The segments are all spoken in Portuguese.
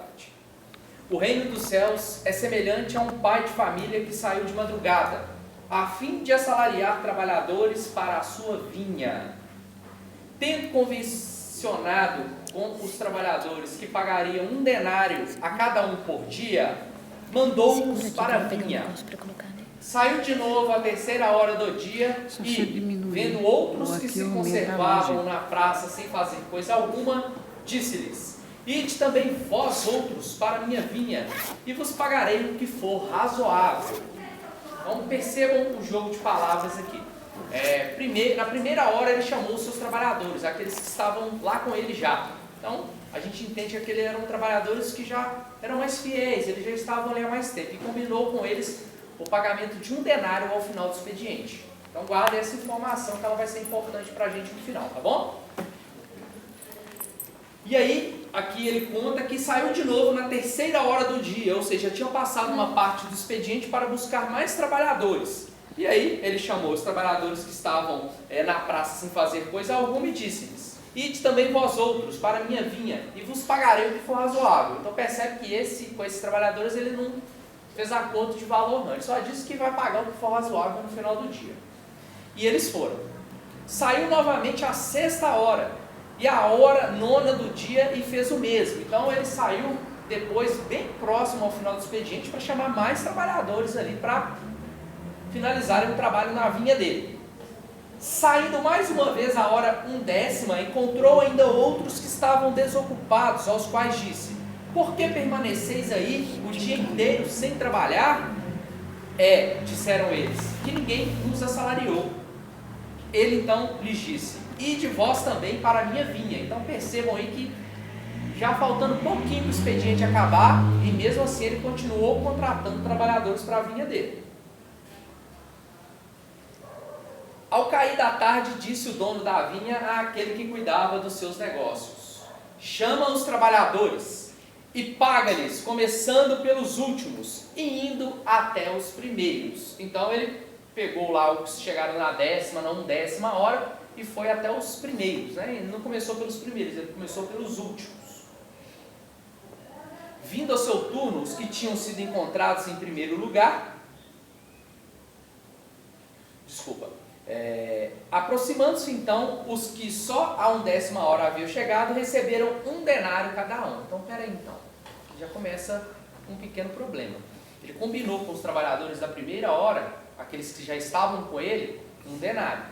tarde. O reino dos céus é semelhante a um pai de família que saiu de madrugada, a fim de assalariar trabalhadores para a sua vinha. Tendo convencionado com os trabalhadores que pagariam 1 denário a cada um por dia, mandou-os para a vinha. Saiu de novo à 3ª hora do dia e, vendo outros que se conservavam na praça sem fazer coisa alguma, disse-lhes: ide também vós outros para a minha vinha, e vos pagarei o que for razoável. Então percebam o jogo de palavras aqui. Na primeira hora ele chamou os seus trabalhadores, aqueles que estavam lá com ele já. Então a gente entende que aqueles eram trabalhadores que já eram mais fiéis, eles já estavam ali há mais tempo, e combinou com eles o pagamento de 1 denário ao final do expediente. Então guarda essa informação que ela vai ser importante para a gente no final, tá bom? E aí, aqui ele conta que saiu de novo na 3ª hora do dia, ou seja, tinham passado uma parte do expediente para buscar mais trabalhadores. E aí, ele chamou os trabalhadores que estavam na praça sem fazer coisa alguma e disse-lhes: ide também vós outros para a minha vinha, e vos pagarei o que for razoável. Então percebe que com esses trabalhadores ele não fez acordo de valor não, ele só disse que vai pagar o que for razoável no final do dia. E eles foram. Saiu novamente à 6ª hora, e a hora 9ª do dia, e fez o mesmo. Então ele saiu depois, bem próximo ao final do expediente, para chamar mais trabalhadores ali, para finalizarem o trabalho na vinha dele. Saindo mais uma vez a hora 1/10, encontrou ainda outros que estavam desocupados, aos quais disse: por que permaneceis aí o dia inteiro sem trabalhar? Disseram eles, que ninguém nos assalariou. Ele então lhes disse: ide vós também para a minha vinha. Então percebam aí que já faltando um pouquinho do expediente acabar, e mesmo assim ele continuou contratando trabalhadores para a vinha dele. Ao cair da tarde, disse o dono da vinha àquele que cuidava dos seus negócios: chama os trabalhadores e paga-lhes, começando pelos últimos e indo até os primeiros. Então ele pegou lá os que chegaram na 10ª, na 1/10 hora, e foi até os primeiros, né? Ele não começou pelos primeiros, ele começou pelos últimos. Vindo ao seu turno, os que tinham sido encontrados em primeiro lugar, aproximando-se então, os que só a 1/10 hora haviam chegado, receberam 1 denário cada um. Então, peraí então, já começa um pequeno problema. Ele combinou com os trabalhadores da primeira hora, aqueles que já estavam com ele, 1 denário.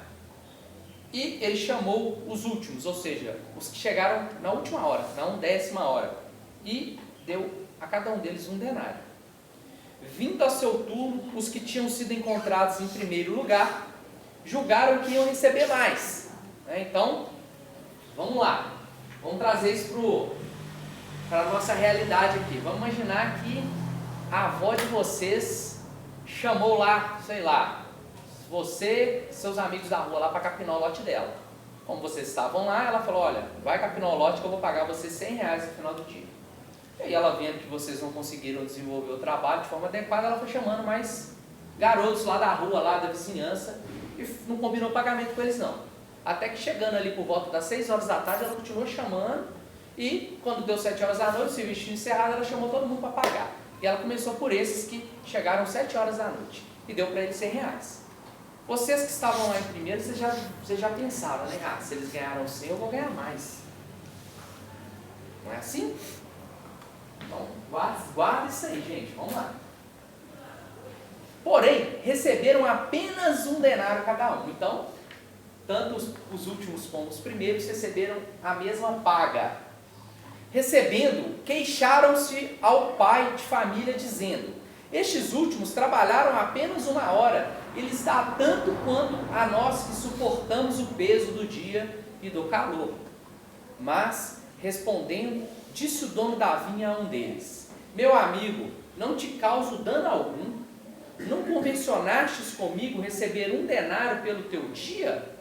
E ele chamou os últimos, ou seja, os que chegaram na última hora, na 1/10 hora, e deu a cada um deles 1 denário. Vindo ao seu turno, os que tinham sido encontrados em primeiro lugar, julgaram que iam receber mais. Então, vamos lá, vamos trazer isso para a nossa realidade aqui. Vamos imaginar que a avó de vocês chamou lá, sei lá, você e seus amigos da rua lá para capinar o lote dela. Como vocês estavam lá, ela falou: olha, vai capinar o lote que eu vou pagar vocês R$100 no final do dia. E aí ela, vendo que vocês não conseguiram desenvolver o trabalho de forma adequada, ela foi chamando mais garotos lá da rua, lá da vizinhança, e não combinou pagamento com eles não. Até que chegando ali por volta das 6 horas da tarde, ela continuou chamando, e quando deu 7 horas da noite, o serviço encerrado, ela chamou todo mundo para pagar. E ela começou por esses que chegaram 7 horas da noite, e deu para eles R$100. Vocês que estavam lá em primeiro, vocês já pensaram, né? Se eles ganharam 100, eu vou ganhar mais. Não é assim? Então, guarda isso aí, gente. Vamos lá. Porém, receberam apenas 1 denário cada um. Então, tanto os últimos como os primeiros receberam a mesma paga. Recebendo, queixaram-se ao pai de família, dizendo: estes últimos trabalharam apenas 1 hora, e lhes dá tanto quanto a nós que suportamos o peso do dia e do calor. Mas, respondendo, disse o dono da vinha a um deles: meu amigo, não te causo dano algum? Não convencionastes comigo receber 1 denário pelo teu dia?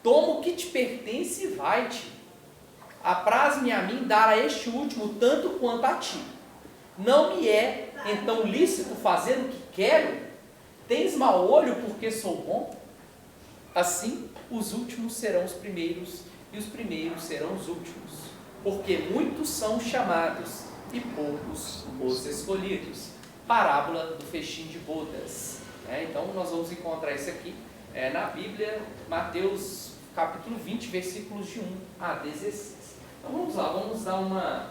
Toma o que te pertence e vai-te. Apraz-me a mim dar a este último tanto quanto a ti. Não me é, então, lícito fazer o que quero? Tens mau olho porque sou bom? Assim, os últimos serão os primeiros, e os primeiros serão os últimos. Porque muitos são chamados, e poucos os escolhidos. Parábola do festim de bodas. Então nós vamos encontrar isso aqui na Bíblia, Mateus capítulo 20, versículos de 1 a 16. Então vamos lá, vamos dar uma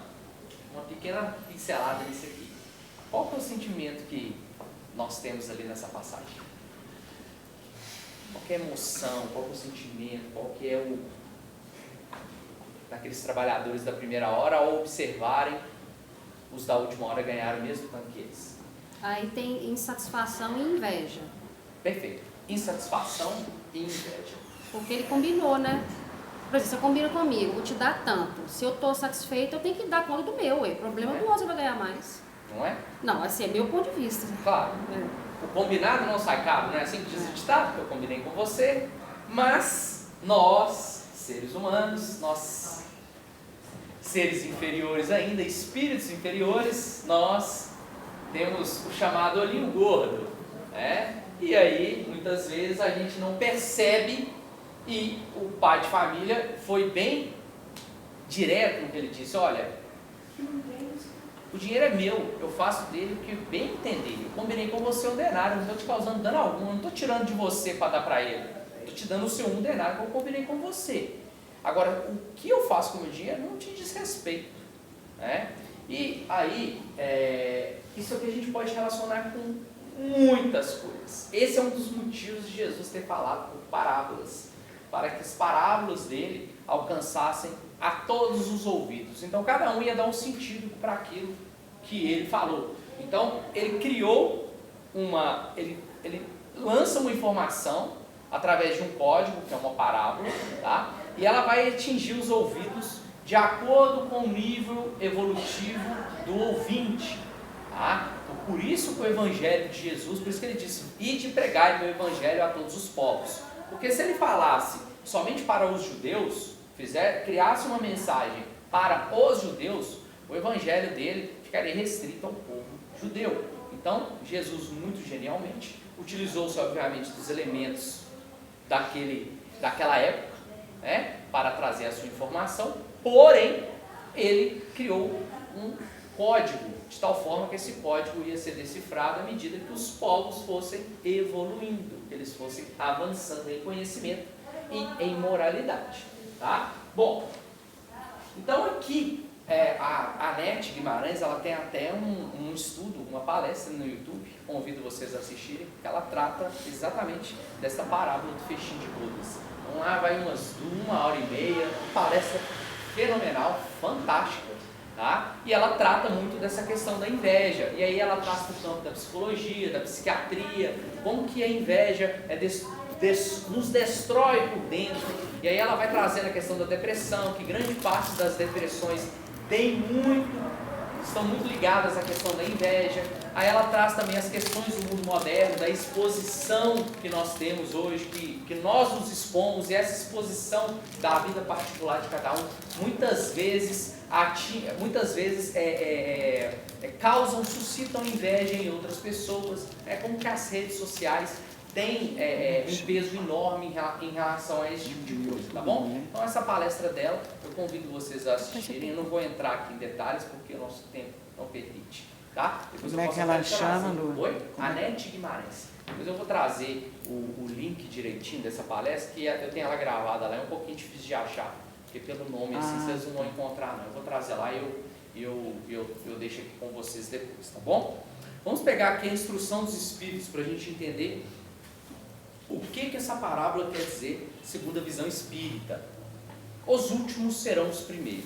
pequena pincelada nisso aqui. Qual que é o sentimento que nós temos ali nessa passagem? Qual que é a emoção, qual que é o sentimento, qual que é o daqueles trabalhadores da primeira hora ao observarem os da última hora ganharam o mesmo tanto que eles? Aí tem insatisfação e inveja. Perfeito. Insatisfação e inveja. Porque ele combinou, né? Por exemplo, você combina comigo, vou te dar tanto. Se eu estou satisfeito, eu tenho que dar conta do meu. O problema do outro vai ganhar mais. Não é? Não, assim, é meu ponto de vista. Claro. O combinado não sai caro, não é assim que diz o ditado, que eu combinei com você. Mas nós, seres humanos, nós, seres inferiores ainda, espíritos inferiores, nós temos o chamado olhinho gordo. E aí, muitas vezes, a gente não percebe. E o pai de família foi bem direto no que ele disse: olha, o dinheiro é meu, eu faço dele o que bem entender. Eu combinei com você um denário, não estou te causando dano algum, não estou tirando de você para dar para ele. Estou te dando o seu um denário que eu combinei com você. Agora, o que eu faço com o meu dinheiro não te diz respeito. E aí, isso aqui a gente pode relacionar com muitas coisas. Esse é um dos motivos de Jesus ter falado por parábolas, para que as parábolas dele alcançassem a todos os ouvidos. Então cada um ia dar um sentido para aquilo que ele falou. Então ele criou ele lança uma informação através de um código, que é uma parábola, tá? E ela vai atingir os ouvidos de acordo com o nível evolutivo do ouvinte, tá? Então, por isso que o evangelho de Jesus, por isso que ele disse: ide pregai meu evangelho a todos os povos. Porque se ele falasse somente para os judeus, criasse uma mensagem para os judeus, o evangelho dele ficaria restrito ao povo judeu. Então, Jesus, muito genialmente, utilizou-se, obviamente, dos elementos daquela época, para trazer a sua informação, porém, ele criou um código, de tal forma que esse código ia ser decifrado à medida que os povos fossem evoluindo, que eles fossem avançando em conhecimento e em moralidade. Tá? Bom, então aqui a Anete Guimarães, ela tem até um estudo, uma palestra no YouTube, convido vocês a assistirem, que ela trata exatamente dessa parábola do festim de bodas. Então lá vai uma hora e meia, palestra fenomenal, fantástica, tá? E ela trata muito dessa questão da inveja, e aí ela traz para o campo da psicologia, da psiquiatria, como que a inveja nos destrói por dentro. E aí ela vai trazendo a questão da depressão, que grande parte das depressões estão muito ligadas à questão da inveja. Aí ela traz também as questões do mundo moderno, da exposição que nós temos hoje, que nós nos expomos, e essa exposição da vida particular de cada um, muitas vezes suscitam inveja em outras pessoas. É como que as redes sociais tem um peso enorme em relação a esse tipo de coisa, tá bom? Então essa palestra dela, eu convido vocês a assistirem. Eu não vou entrar aqui em detalhes porque o nosso tempo não permite, tá? Depois como é que ela chama, Lu? Oi? Anete Guimarães. Depois eu vou trazer o link direitinho dessa palestra, que eu tenho ela gravada lá, é um pouquinho difícil de achar, porque pelo nome assim vocês não vão encontrar não. Eu vou trazer lá e eu deixo aqui com vocês depois, tá bom? Vamos pegar aqui a instrução dos espíritos para a gente entender o que essa parábola quer dizer, segundo a visão espírita. Os últimos serão os primeiros.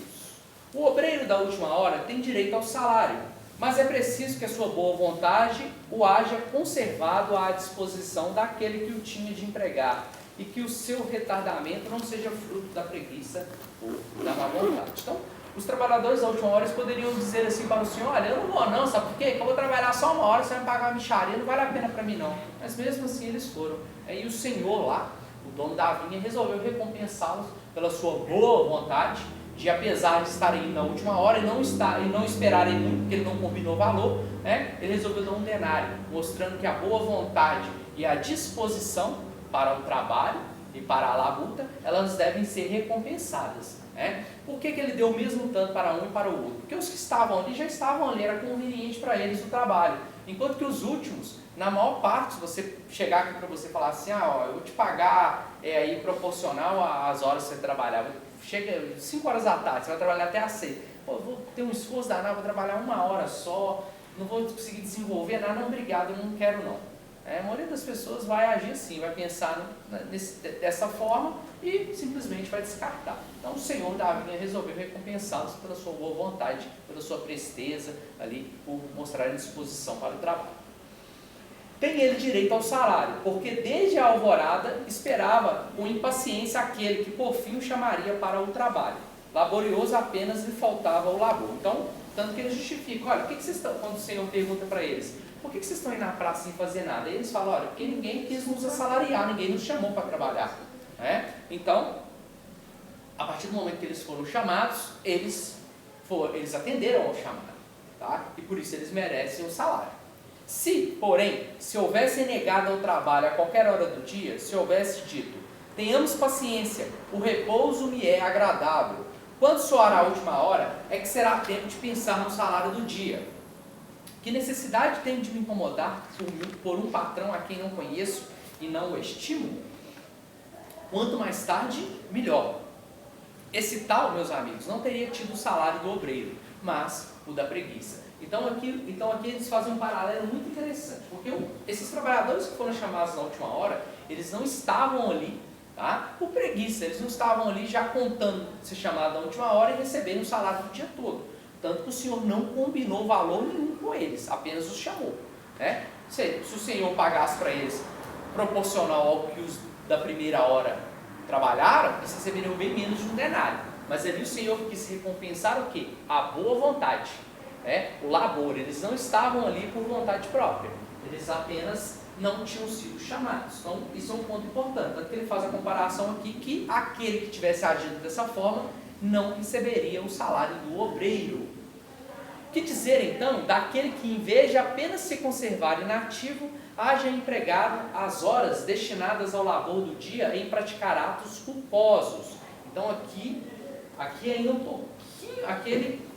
O obreiro da última hora tem direito ao salário, mas é preciso que a sua boa vontade o haja conservado à disposição daquele que o tinha de empregar, e que o seu retardamento não seja fruto da preguiça ou da má vontade. Então, os trabalhadores da última hora poderiam dizer assim para o senhor: olha, eu não vou não, sabe por quê? Porque eu vou trabalhar só uma hora, você vai me pagar uma mixaria, não vale a pena para mim não. Mas mesmo assim eles foram. Aí o senhor lá, o dono da vinha, resolveu recompensá-los pela sua boa vontade, de apesar de estarem indo na última hora e não esperarem muito, porque ele não combinou valor, ele resolveu dar um denário, mostrando que a boa vontade e a disposição para o trabalho e para a labuta, elas devem ser recompensadas. Né? Por que ele deu o mesmo tanto para um e para o outro? Porque os que estavam ali já estavam ali, era conveniente para eles o trabalho. Enquanto que os últimos, na maior parte, se você chegar aqui para você falar assim, eu vou te pagar aí proporcional às horas que você trabalhar, chega 5 horas da tarde, você vai trabalhar até às 6. Pô, vou ter um esforço danado, vou trabalhar 1 hora só, não vou conseguir desenvolver nada, não, obrigado, eu não quero não. A maioria das pessoas vai agir assim, vai pensar dessa forma e simplesmente vai descartar. Então o Senhor da vinha resolveu recompensá-los pela sua boa vontade, pela sua presteza ali, por mostrar disposição para o trabalho. Tem ele direito ao salário, porque desde a alvorada esperava com impaciência aquele que por fim o chamaria para o trabalho. Laborioso apenas lhe faltava o labor. Então, tanto que ele justifica, olha, por que vocês estão, quando o Senhor pergunta para eles, por que vocês estão indo na praça sem fazer nada? E eles falam, olha, porque ninguém quis nos assalariar, ninguém nos chamou para trabalhar. Né? Então, a partir do momento que eles foram chamados, eles atenderam ao chamado. Tá? E por isso eles merecem o salário. Se, porém, se houvessem negado ao trabalho a qualquer hora do dia, se houvesse dito, tenhamos paciência, o repouso me é agradável. Quando soar a última hora, é que será tempo de pensar no salário do dia. Que necessidade tenho de me incomodar por um patrão a quem não conheço e não o estimo? Quanto mais tarde, melhor. Esse tal, meus amigos, não teria tido o salário do obreiro, mas o da preguiça. Então aqui eles fazem um paralelo muito interessante, porque esses trabalhadores que foram chamados na última hora, eles não estavam ali, tá? Por preguiça, eles não estavam ali já contando ser chamado na última hora e receberem o salário do dia todo. Tanto que o Senhor não combinou valor nenhum com eles, apenas os chamou. Né? Se o Senhor pagasse para eles proporcional ao que os da primeira hora trabalharam, eles receberiam bem menos de um denário. Mas ali o Senhor quis recompensar o quê? A boa vontade. O labor, eles não estavam ali por vontade própria, eles apenas não tinham sido chamados. Então isso é um ponto importante, tanto que ele faz a comparação aqui que aquele que tivesse agido dessa forma não receberia o salário do obreiro. Que dizer então daquele que em vez de apenas se conservar inativo, haja empregado as horas destinadas ao labor do dia em praticar atos culposos. Então aqui ainda um pouquinho,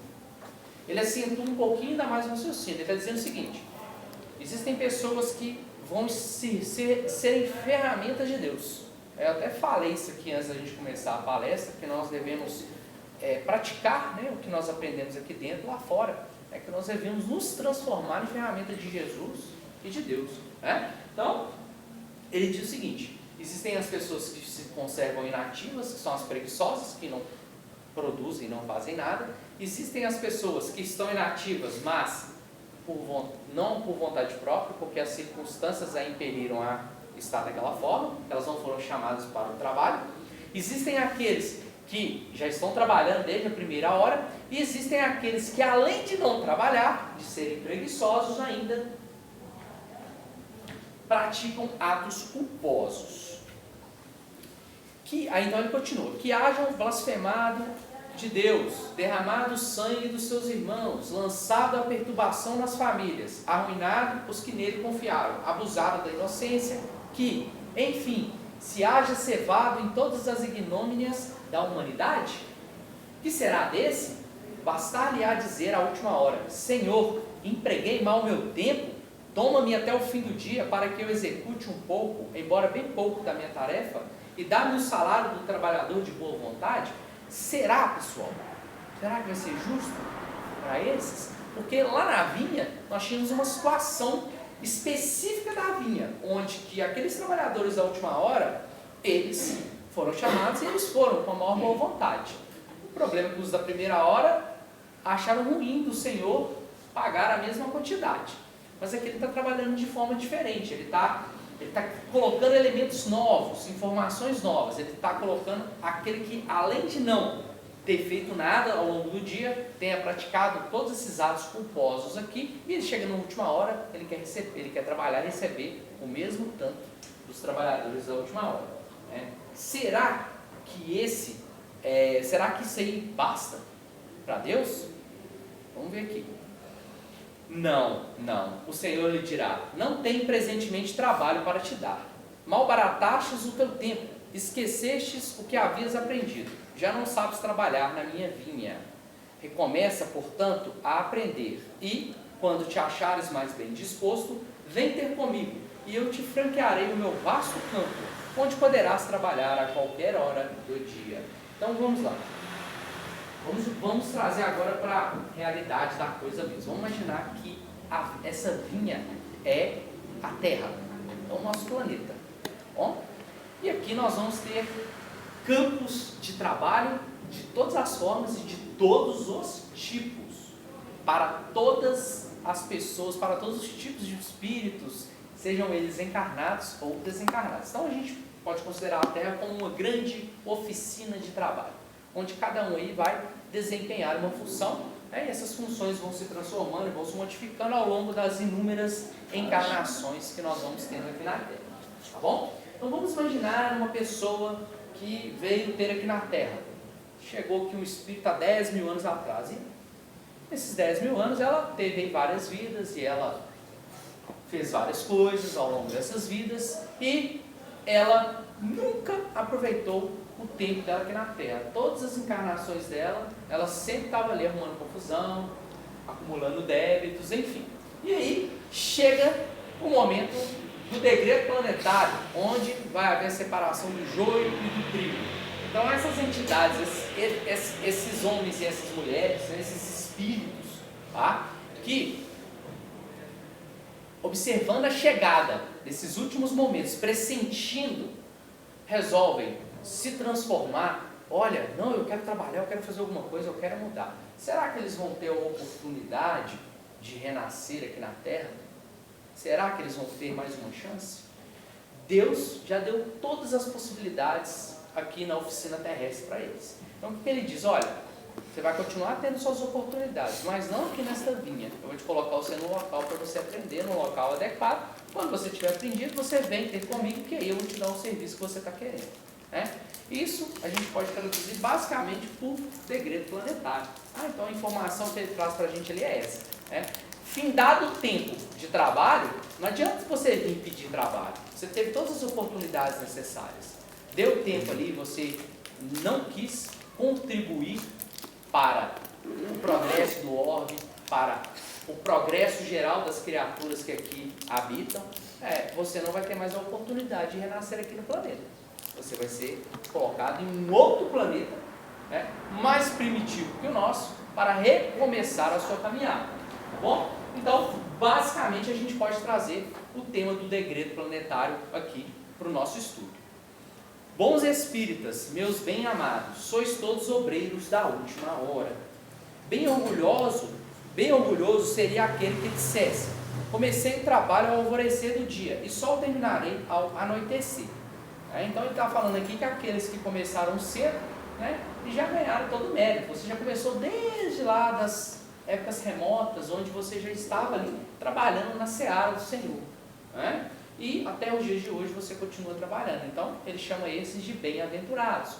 ele acentua um pouquinho ainda mais o raciocínio. Ele está dizendo o seguinte: existem pessoas que vão serem ferramentas de Deus. Eu até falei isso aqui antes da gente começar a palestra, que nós devemos praticar, né, o que nós aprendemos aqui dentro, lá fora. Que nós devemos nos transformar em ferramenta de Jesus e de Deus. Né? Então, ele diz o seguinte: existem as pessoas que se conservam inativas, que são as preguiçosas, que não produzem, não fazem nada. Existem as pessoas que estão inativas, mas não por vontade própria, porque as circunstâncias a impeliram a estar daquela forma, elas não foram chamadas para o trabalho. Existem aqueles que já estão trabalhando desde a primeira hora, e existem aqueles que, além de não trabalhar, de serem preguiçosos, ainda praticam atos culposos. Aí então ele continua: que hajam blasfemado de Deus, derramado o sangue dos seus irmãos, lançado a perturbação nas famílias, arruinado os que nele confiaram, abusado da inocência, que, enfim, se haja cevado em todas as ignomínias da humanidade? Que será desse? Bastar-lhe-á dizer à última hora: Senhor, empreguei mal o meu tempo, toma-me até o fim do dia para que eu execute um pouco, embora bem pouco, da minha tarefa, e dá-me o salário do trabalhador de boa vontade. Será, pessoal? Será que vai ser justo para esses? Porque lá na vinha nós tínhamos uma situação específica da vinha, onde que aqueles trabalhadores da última hora, eles foram chamados e eles foram com a maior boa vontade. O problema é que os da primeira hora acharam ruim do Senhor pagar a mesma quantidade. Mas aqui ele está trabalhando de forma diferente, ele está colocando elementos novos, informações novas. Ele está colocando aquele que, além de não ter feito nada ao longo do dia, tenha praticado todos esses atos culposos aqui, e ele chega na última hora, ele quer trabalhar e receber o mesmo tanto dos trabalhadores da última hora. Será que isso aí basta para Deus? Vamos ver aqui. Não. O Senhor lhe dirá: não tem presentemente trabalho para te dar. Malbaratastes o teu tempo. esquecestes o que havias aprendido, já não sabes trabalhar na minha vinha. Recomeça, portanto, a aprender, e, quando te achares mais bem disposto, vem ter comigo, e eu te franquearei o meu vasto campo, onde poderás trabalhar a qualquer hora do dia. Então vamos lá. Vamos trazer agora para a realidade da coisa mesmo. Vamos imaginar que essa vinha é a Terra, é o nosso planeta. Bom, e aqui nós vamos ter campos de trabalho de todas as formas e de todos os tipos, para todas as pessoas, para todos os tipos de espíritos, sejam eles encarnados ou desencarnados. Então a gente pode considerar a Terra como uma grande oficina de trabalho, onde cada um aí vai desempenhar uma função, né, e essas funções vão se transformando e vão se modificando ao longo das inúmeras encarnações que nós vamos tendo aqui na Terra. Tá bom? Então vamos imaginar uma pessoa que veio ter aqui na Terra. Chegou aqui um espírito há 10 mil anos atrás. E nesses 10 mil anos ela teve várias vidas e ela fez várias coisas ao longo dessas vidas e ela nunca aproveitou o tempo dela aqui na Terra. Todas as encarnações dela, ela sempre estava ali arrumando confusão, acumulando débitos, enfim. E aí chega o momento do decreto planetário, onde vai haver a separação do joio e do trigo. Então essas entidades, esses homens e essas mulheres, esses espíritos, tá? Que observando a chegada desses últimos momentos, pressentindo, resolvem se transformar. Olha, não, eu quero trabalhar, eu quero fazer alguma coisa, eu quero mudar. Será que eles vão ter a oportunidade de renascer aqui na Terra? Será que eles vão ter mais uma chance? Deus já deu todas as possibilidades aqui na oficina terrestre para eles. Então o que ele diz? Olha, você vai continuar tendo suas oportunidades, mas não aqui nesta vinha. Eu vou te colocar você no local para você aprender, no local adequado. Quando você tiver aprendido, você vem ter comigo, que aí eu vou te dar o serviço que você está querendo. Né? Isso a gente pode traduzir basicamente por decreto planetário. Então a informação que ele traz para a gente ali é essa. Né? Findado o tempo de trabalho, não adianta você vir pedir trabalho. Você teve todas as oportunidades necessárias. Deu tempo ali, você não quis contribuir para o progresso do orbe, para o progresso geral das criaturas que aqui habitam, você não vai ter mais a oportunidade de renascer aqui no planeta. Você vai ser colocado em um outro planeta, né, mais primitivo que o nosso, para recomeçar a sua caminhada. Tá bom? Então, basicamente, a gente pode trazer o tema do decreto planetário aqui para o nosso estudo. Bons espíritas, meus bem-amados, sois todos obreiros da última hora. Bem orgulhoso seria aquele que dissesse: comecei o trabalho ao alvorecer do dia e só o terminarei ao anoitecer. Então ele está falando aqui que aqueles que começaram cedo, né, já ganharam todo o mérito. Você já começou desde lá das épocas remotas, onde você já estava ali trabalhando na seara do Senhor. Né? E até os dias de hoje você continua trabalhando. Então ele chama esses de bem-aventurados.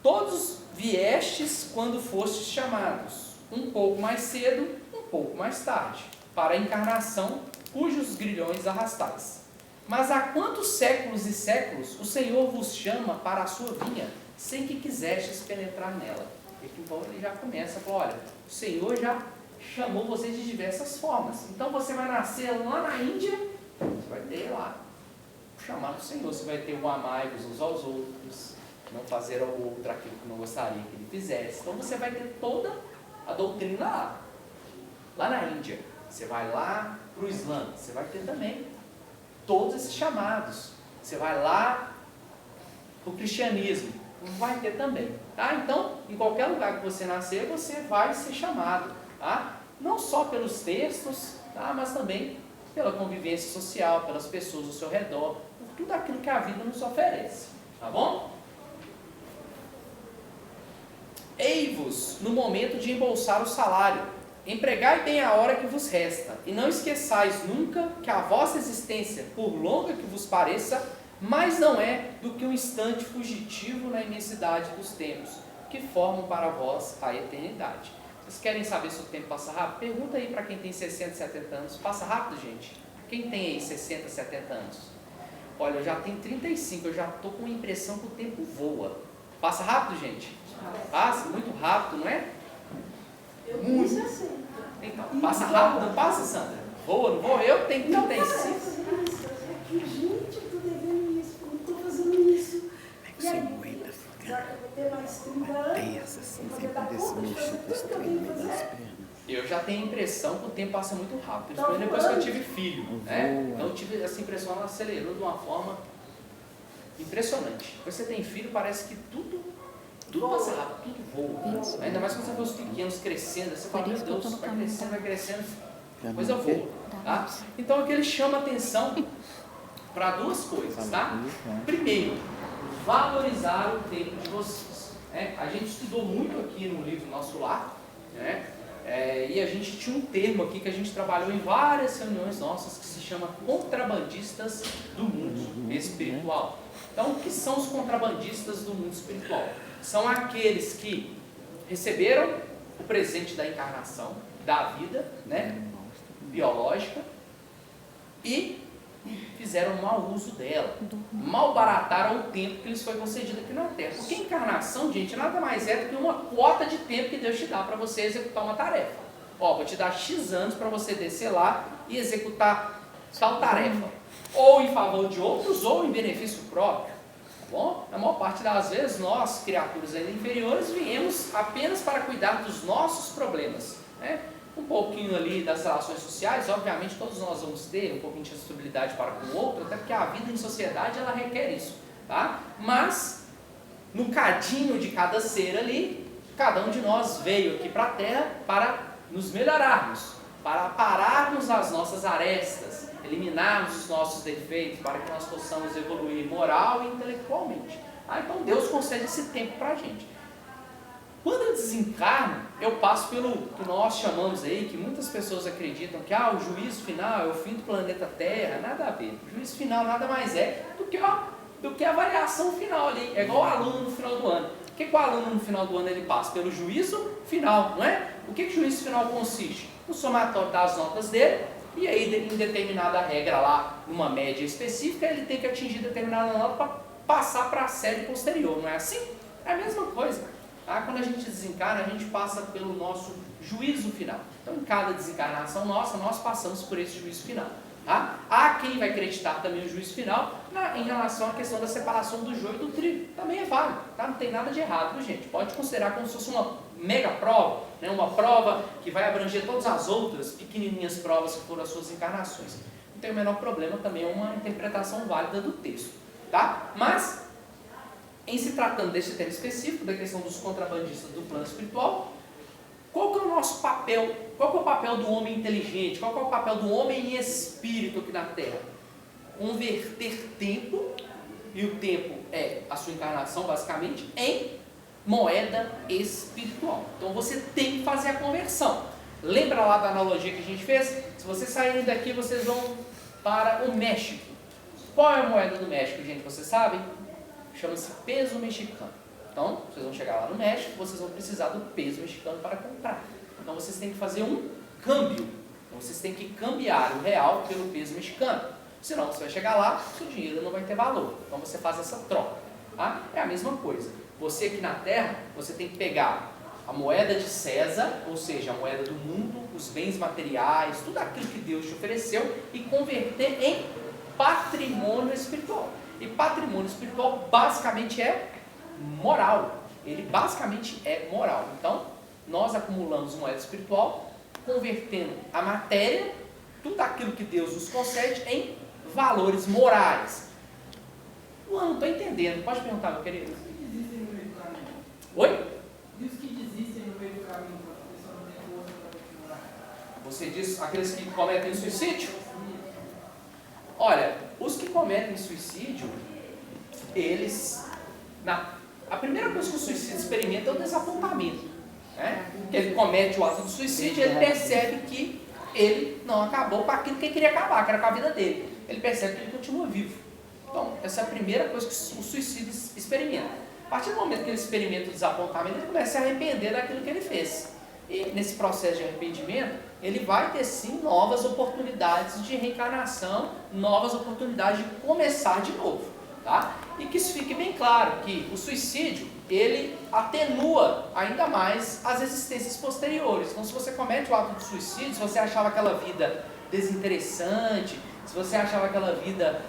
Todos viestes quando fostes chamados, um pouco mais cedo, um pouco mais tarde, para a encarnação cujos grilhões arrastais. Mas há quantos séculos e séculos o Senhor vos chama para a sua vinha, sem que quisestes penetrar nela? E aqui ele já começa a falar: olha, o Senhor já chamou vocês de diversas formas. Então você vai nascer lá na Índia, você vai ter lá o chamado do Senhor. Você vai ter o amai-vos uns aos outros, não fazer ao outro aquilo que não gostaria que ele fizesse. Então você vai ter toda a doutrina lá na Índia. Você vai lá para o Islã, você vai ter também todos esses chamados. Você vai lá para o cristianismo, vai ter também. Tá? Então, em qualquer lugar que você nascer, você vai ser chamado. Tá? Não só pelos textos, tá? Mas também pela convivência social, pelas pessoas ao seu redor, por tudo aquilo que a vida nos oferece. Tá bom? Ei-vos no momento de embolsar o salário, empregai bem a hora que vos resta, e não esqueçais nunca que a vossa existência, por longa que vos pareça, mais não é do que um instante fugitivo na imensidade dos tempos, que formam para vós a eternidade. Vocês querem saber se o tempo passa rápido? Pergunta aí para quem tem 60, 70 anos. Passa rápido, gente? Quem tem aí 60, 70 anos? Olha, eu já tenho 35, eu já estou com a impressão que o tempo voa. Passa rápido, gente? Passa muito rápido, não é? Muito. Então, passa rápido, não passa, Sandra? Voa, não voa? Eu tenho 35. Gente, eu estou devendo isso, eu não estou fazendo isso. E aí, já que eu vou ter mais 30 anos, vou poder dar conta de fazer tudo que eu tenho que fazer. Eu já tenho a impressão que o tempo passa muito rápido, principalmente depois que eu tive filho, né? Então eu tive essa impressão, ela acelerou de uma forma impressionante. Depois você tem filho, parece que tudo passa rápido, tudo voa. Ainda mais quando você vê os pequenos crescendo, você fala, meu Deus, vai crescendo, coisa voa. Tá? Então aqui ele chama atenção para duas coisas, tá? Primeiro, valorizar o tempo de vocês. Né? A gente estudou muito aqui no livro Nosso Lar, né? E a gente tinha um termo aqui que a gente trabalhou em várias reuniões nossas que se chama contrabandistas do mundo espiritual. Então, o que são os contrabandistas do mundo espiritual? São aqueles que receberam o presente da encarnação, da vida, né, biológica, e fizeram mau uso dela, malbarataram o tempo que lhes foi concedido aqui na Terra. Porque encarnação, gente, nada mais é do que uma quota de tempo que Deus te dá para você executar uma tarefa. Ó, vou te dar X anos para você descer lá e executar tal tarefa, ou em favor de outros, ou em benefício próprio. Tá bom? Na maior parte das vezes, nós, criaturas ainda inferiores, viemos apenas para cuidar dos nossos problemas, né? Um pouquinho ali das relações sociais, obviamente todos nós vamos ter um pouquinho de responsabilidade para com o outro, até porque a vida em sociedade ela requer isso, tá? Mas, no cadinho de cada ser ali, cada um de nós veio aqui para a Terra para nos melhorarmos, para pararmos as nossas arestas, eliminarmos os nossos defeitos, para que nós possamos evoluir moral e intelectualmente. Então Deus concede esse tempo para a gente. Quando eu desencarno, eu passo pelo que nós chamamos aí, que muitas pessoas acreditam que o juízo final é o fim do planeta Terra. Nada a ver. O juízo final nada mais é do que a avaliação final ali. É igual o aluno no final do ano. O que o aluno no final do ano ele passa? Pelo juízo final, não é? O que o juízo final consiste? No somatório das notas dele, e aí em determinada regra lá, numa média específica, ele tem que atingir determinada nota para passar para a série posterior, não é assim? É a mesma coisa. Quando a gente desencarna, a gente passa pelo nosso juízo final. Então, em cada desencarnação nossa, nós passamos por esse juízo final. Tá? Há quem vai acreditar também o juízo final em relação à questão da separação do joio e do trigo. Também é válido, tá? Não tem nada de errado, viu, gente? Pode considerar como se fosse uma mega prova, né? Uma prova que vai abranger todas as outras pequenininhas provas que foram as suas encarnações. Não tem o menor problema, também é uma interpretação válida do texto. Tá? Mas, em se tratando desse tema específico, da questão dos contrabandistas do plano espiritual, qual que é o nosso papel? Qual que é o papel do homem inteligente? Qual que é o papel do homem em espírito aqui na Terra? Converter tempo, e o tempo é a sua encarnação basicamente, em moeda espiritual. Então você tem que fazer a conversão. Lembra lá da analogia que a gente fez? Se vocês saírem daqui, vocês vão para o México. Qual é a moeda do México, gente? Vocês sabem? Chama-se peso mexicano. Então, vocês vão chegar lá no México, vocês vão precisar do peso mexicano para comprar. Então, vocês têm que fazer um câmbio. Então, vocês têm que cambiar o real pelo peso mexicano. Senão, você vai chegar lá, seu dinheiro não vai ter valor. Então, você faz essa troca. Tá? É a mesma coisa. Você aqui na Terra, você tem que pegar a moeda de César, ou seja, a moeda do mundo, os bens materiais, tudo aquilo que Deus te ofereceu, e converter em patrimônio espiritual. E patrimônio espiritual basicamente é moral. Ele basicamente é moral. Então, nós acumulamos moeda espiritual, convertendo a matéria, tudo aquilo que Deus nos concede, em valores morais. Não estou entendendo. Pode perguntar, meu querido. Os que desistem no meio do caminho? Oi? E os que desistem no meio do caminho, para a pessoa não ter força para continuar? Você diz aqueles que cometem suicídio? Olha, os que cometem suicídio, eles... A primeira coisa que o suicídio experimenta é o desapontamento. Né? Ele comete o ato de suicídio, ele percebe que ele não acabou com aquilo que ele queria acabar, que era com a vida dele. Ele percebe que ele continua vivo. Então, essa é a primeira coisa que o suicídio experimenta. A partir do momento que ele experimenta o desapontamento, ele começa a se arrepender daquilo que ele fez. E nesse processo de arrependimento, ele vai ter sim novas oportunidades de reencarnação, novas oportunidades de começar de novo, tá? E que isso fique bem claro, que o suicídio, ele atenua ainda mais as existências posteriores. Então, se você comete o ato de suicídio, se você achava aquela vida desinteressante, se você achava aquela vida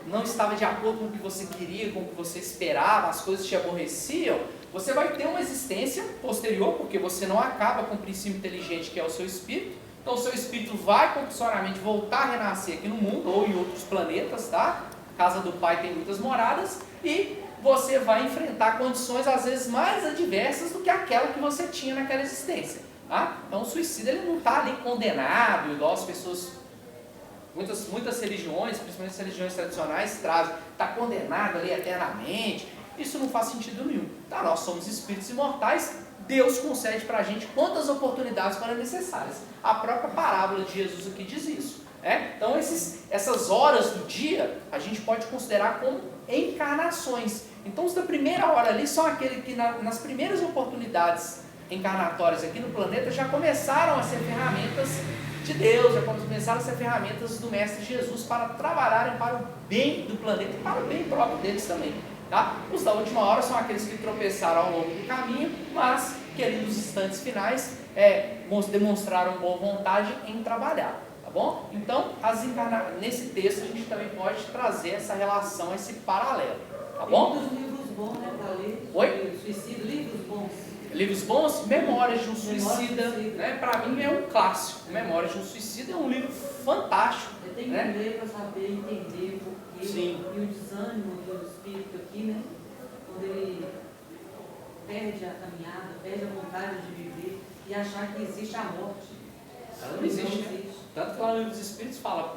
não estava de acordo com o que você queria, com o que você esperava, as coisas te aborreciam, você vai ter uma existência posterior, porque você não acaba com o princípio inteligente que é o seu espírito. Então o seu espírito vai compulsoriamente voltar a renascer aqui no mundo ou em outros planetas, tá? A casa do Pai tem muitas moradas, e você vai enfrentar condições às vezes mais adversas do que aquela que você tinha naquela existência, tá? Então o suicídio, ele não está ali condenado, igual as pessoas... Muitas religiões, principalmente as religiões tradicionais, trazem, está condenado ali eternamente. Isso não faz sentido nenhum. Tá? Nós somos espíritos imortais, Deus concede para a gente quantas oportunidades forem necessárias. A própria parábola de Jesus aqui diz isso. Então essas horas do dia a gente pode considerar como encarnações. Então os da primeira hora ali são aqueles que nas primeiras oportunidades encarnatórias aqui no planeta já começaram a ser ferramentas de Deus, já começaram a ser ferramentas do Mestre Jesus para trabalharem para o bem do planeta e para o bem próprio deles também. Tá? Os da última hora são aqueles que tropeçaram ao longo do caminho, mas que ali nos instantes finais demonstraram boa vontade em trabalhar. Tá bom? Então, nesse texto a gente também pode trazer essa relação, esse paralelo. Tá bom? Tem muitos livros bons, né, para ler. Oi? Suicídio, livros bons. Livros bons? Memórias de um Suicida. Suicida. Né? Para mim é um clássico. Memórias de um Suicida é um livro fantástico. Eu tenho né? que ler para saber, entender o porquê. Sim. E o desânimo do espírito aqui, né? Quando ele perde a caminhada, perde a vontade de viver e achar que existe a morte. Ela não existe, né? Tanto que lá no Livro dos Espíritos fala,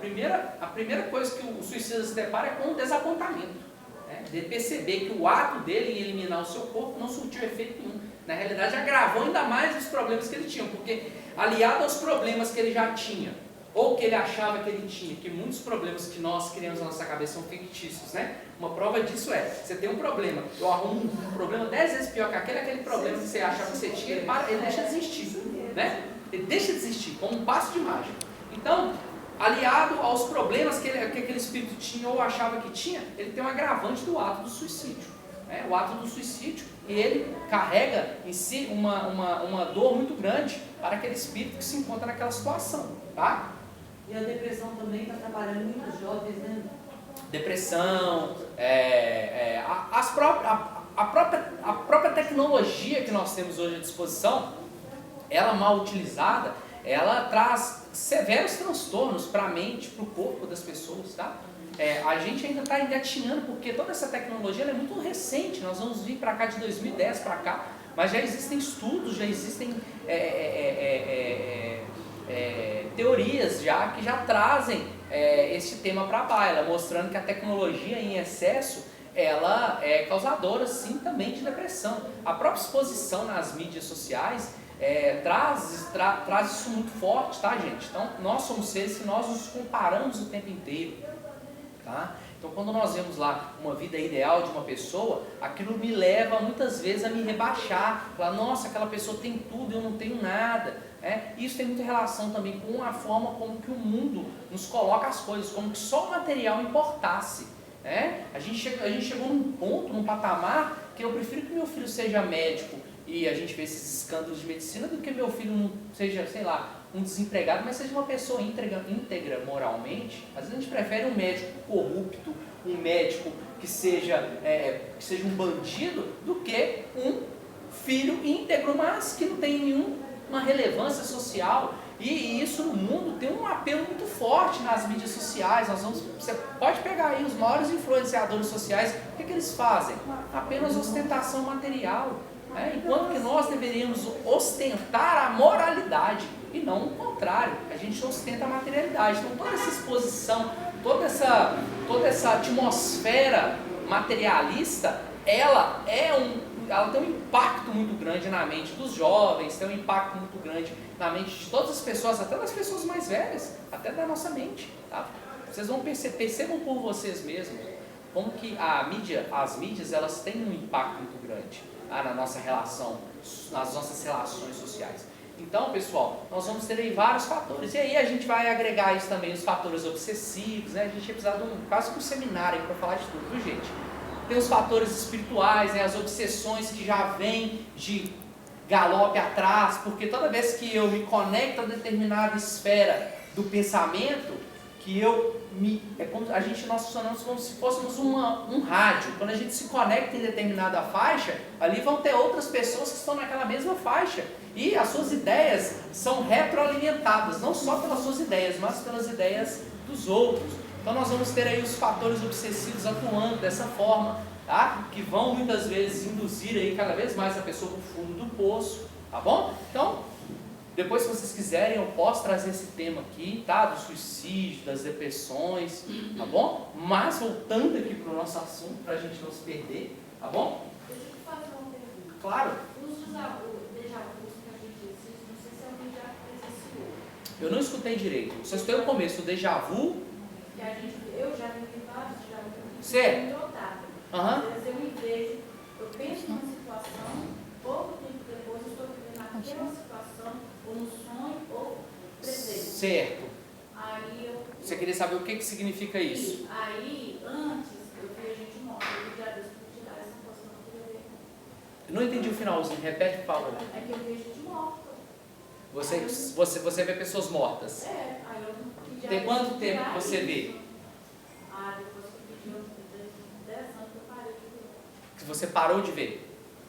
a primeira coisa que o suicida se depara é com o desapontamento. Né? De perceber que o ato dele em eliminar o seu corpo não surtiu efeito nenhum. Na realidade, agravou ainda mais os problemas que ele tinha, porque aliado aos problemas que ele já tinha, ou que ele achava que ele tinha, que muitos problemas que nós criamos na nossa cabeça são fictícios, né? Uma prova disso você tem um problema, eu arrumo um problema 10 vezes pior que aquele problema que você achava que você tinha, ele deixa de existir, né? Ele deixa de existir, como um passo de mágica. Então, aliado aos problemas que aquele espírito tinha ou achava que tinha, ele tem um agravante do ato do suicídio. Né? O ato do suicídio, ele carrega em si uma dor muito grande para aquele espírito que se encontra naquela situação, tá? E a depressão também está trabalhando muitos jovens, né? Depressão, a própria tecnologia que nós temos hoje à disposição, ela mal utilizada, ela traz severos transtornos para a mente, para o corpo das pessoas, tá? A gente ainda está engatinhando, porque toda essa tecnologia é muito recente, nós vamos vir para cá de 2010 para cá, mas já existem estudos, já existem teorias que já trazem esse tema para a baila, mostrando que a tecnologia em excesso, ela é causadora sim também de depressão. A própria exposição nas mídias sociais traz isso muito forte, tá, gente? Então, nós somos seres que nós nos comparamos o tempo inteiro, tá? Então, quando nós vemos lá uma vida ideal de uma pessoa, aquilo me leva muitas vezes a me rebaixar, falar, nossa, aquela pessoa tem tudo e eu não tenho nada. Isso tem muita relação também com a forma como que o mundo nos coloca as coisas, como que só o material importasse. A gente chegou num ponto, num patamar, que eu prefiro que meu filho seja médico e a gente vê esses escândalos de medicina, do que meu filho não seja, sei lá, um desempregado, mas seja uma pessoa íntegra moralmente. Às vezes a gente prefere um médico corrupto, um médico que seja um bandido, do que um filho íntegro, mas que não tem nenhuma relevância social. E isso no mundo tem um apelo muito forte nas mídias sociais. Você pode pegar aí os maiores influenciadores sociais, o que eles fazem? Apenas ostentação material. Enquanto que nós deveríamos ostentar a moralidade e não o contrário, a gente ostenta a materialidade. Então toda essa exposição, toda essa atmosfera materialista, ela tem um impacto muito grande na mente dos jovens, tem um impacto muito grande na mente de todas as pessoas, até das pessoas mais velhas, até da nossa mente, tá? Vocês vão percebam por vocês mesmos como que as mídias, elas têm um impacto muito grande na nossa relação, nas nossas relações sociais. Então, pessoal, nós vamos ter aí vários fatores. E aí a gente vai agregar isso também, os fatores obsessivos, né? A gente vai precisar de quase que um seminário para falar de tudo, viu, gente? Tem os fatores espirituais, né? As obsessões que já vêm de galope atrás, porque toda vez que eu me conecto a determinada esfera do pensamento, que nós funcionamos como se fôssemos um rádio. Quando a gente se conecta em determinada faixa, ali vão ter outras pessoas que estão naquela mesma faixa. E as suas ideias são retroalimentadas, não só pelas suas ideias, mas pelas ideias dos outros. Então nós vamos ter aí os fatores obsessivos atuando dessa forma, tá? Que vão muitas vezes induzir aí cada vez mais a pessoa para o fundo do poço, tá bom? Então, depois, se vocês quiserem, eu posso trazer esse tema aqui, tá? Do suicídio, das depressões, tá bom? Mas voltando aqui para o nosso assunto, para a gente não se perder, tá bom? Deixa eu fazer uma pergunta. Claro. Os déjà vus que a gente existe, não sei se alguém já presenciou. Eu não escutei direito, só escutei o começo, o déjà vu. Eu já vivi vários déjà vus. Certo. Às vezes eu me vejo, eu penso numa situação, pouco tempo depois eu estou vivendo naquela situação, ou no sonho, ou presente. Certo. Aí Você queria saber o que significa isso? Aí, antes, eu vi a gente morta, eu já Deus por tirar essa situação que eu queria ver. Eu não entendi o finalzinho, repete, por favor. É que eu vi a gente morta. Você vê pessoas mortas. Aí eu pedi a Tem Deus quanto por tempo tirar que você isso. vê? Depois que eu pedi, 10 anos que eu parei de ver. Que você parou de ver,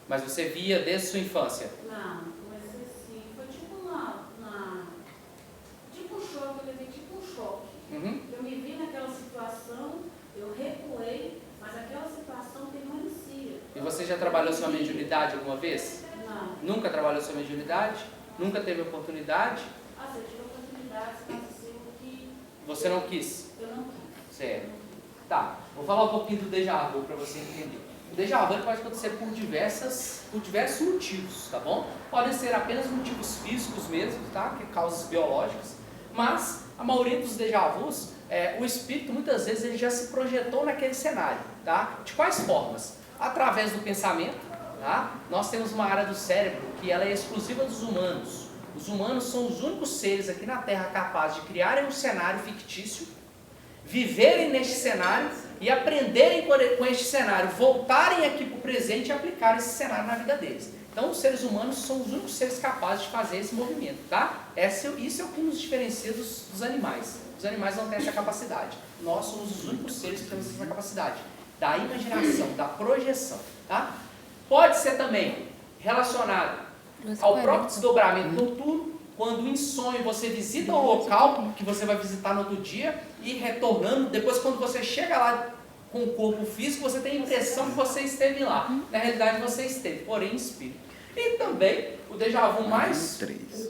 mas você via desde sua infância. Não, comecei assim, foi tipo tipo um choque, eu levei tipo um choque. Uhum. Eu me vi naquela situação, eu recuei, mas aquela situação permanecia. E você já trabalhou sua mediunidade alguma vez? Não. Nunca trabalhou sua mediunidade? Nunca teve oportunidade? Você tive oportunidades, mas assim, o que Você não quis? eu não quis. Certo. Tá, vou falar um pouquinho do déjà vu para você entender. O déjà vu pode acontecer por diversos motivos, tá bom? Podem ser apenas motivos físicos mesmo, tá? Que causas biológicas, mas a maioria dos déjà vus, o espírito muitas vezes ele já se projetou naquele cenário, tá? De quais formas? Através do pensamento, tá? Nós temos uma área do cérebro que ela é exclusiva dos humanos. Os humanos são os únicos seres aqui na Terra capazes de criarem um cenário fictício, viverem neste cenário e aprenderem com este cenário, voltarem aqui para o presente e aplicar esse cenário na vida deles. Então, os seres humanos são os únicos seres capazes de fazer esse movimento, tá? Isso é o que nos diferencia dos animais. Os animais não têm essa capacidade. Nós somos os únicos seres que temos essa capacidade da imaginação, da projeção, tá? Pode ser também relacionado ao próprio desdobramento noturno, quando em sonho você visita o local que você vai visitar no outro dia e retornando, depois quando você chega lá com o corpo físico, você tem a impressão que você esteve lá. Na realidade você esteve, porém em espírito. E também o déjà vu mais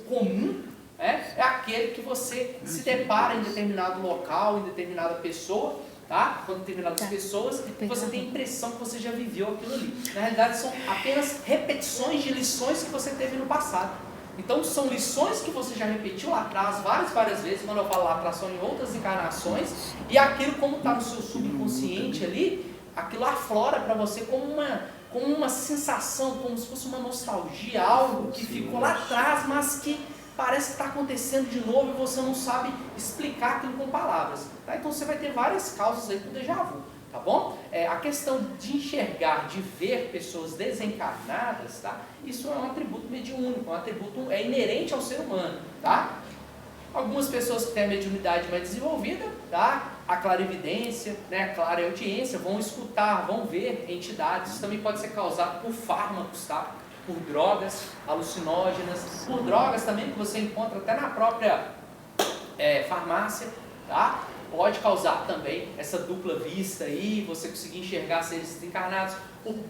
comum é aquele que você se depara em determinado local, em determinada pessoa, tá? Com determinadas pessoas, você tem a impressão que você já viveu aquilo ali. Na realidade são apenas repetições de lições que você teve no passado. Então são lições que você já repetiu lá atrás várias vezes. Quando eu falo lá atrás, são em outras encarnações, e aquilo, como está no seu subconsciente ali, aquilo aflora para você como uma sensação, como se fosse uma nostalgia, algo que ficou lá atrás, mas que parece que está acontecendo de novo e você não sabe explicar aquilo com palavras, tá? Então você vai ter várias causas aí do déjà vu, tá bom? A questão de enxergar, de ver pessoas desencarnadas, tá? Isso é um atributo mediúnico, um atributo inerente ao ser humano, tá? Algumas pessoas que têm a mediunidade mais desenvolvida, tá? A clarividência, né? A clareaudiência, vão escutar, vão ver entidades. Isso também pode ser causado por fármacos, tá? Por drogas alucinógenas, por drogas também que você encontra até na própria farmácia, tá? Pode causar também essa dupla vista aí, você conseguir enxergar seres desencarnados.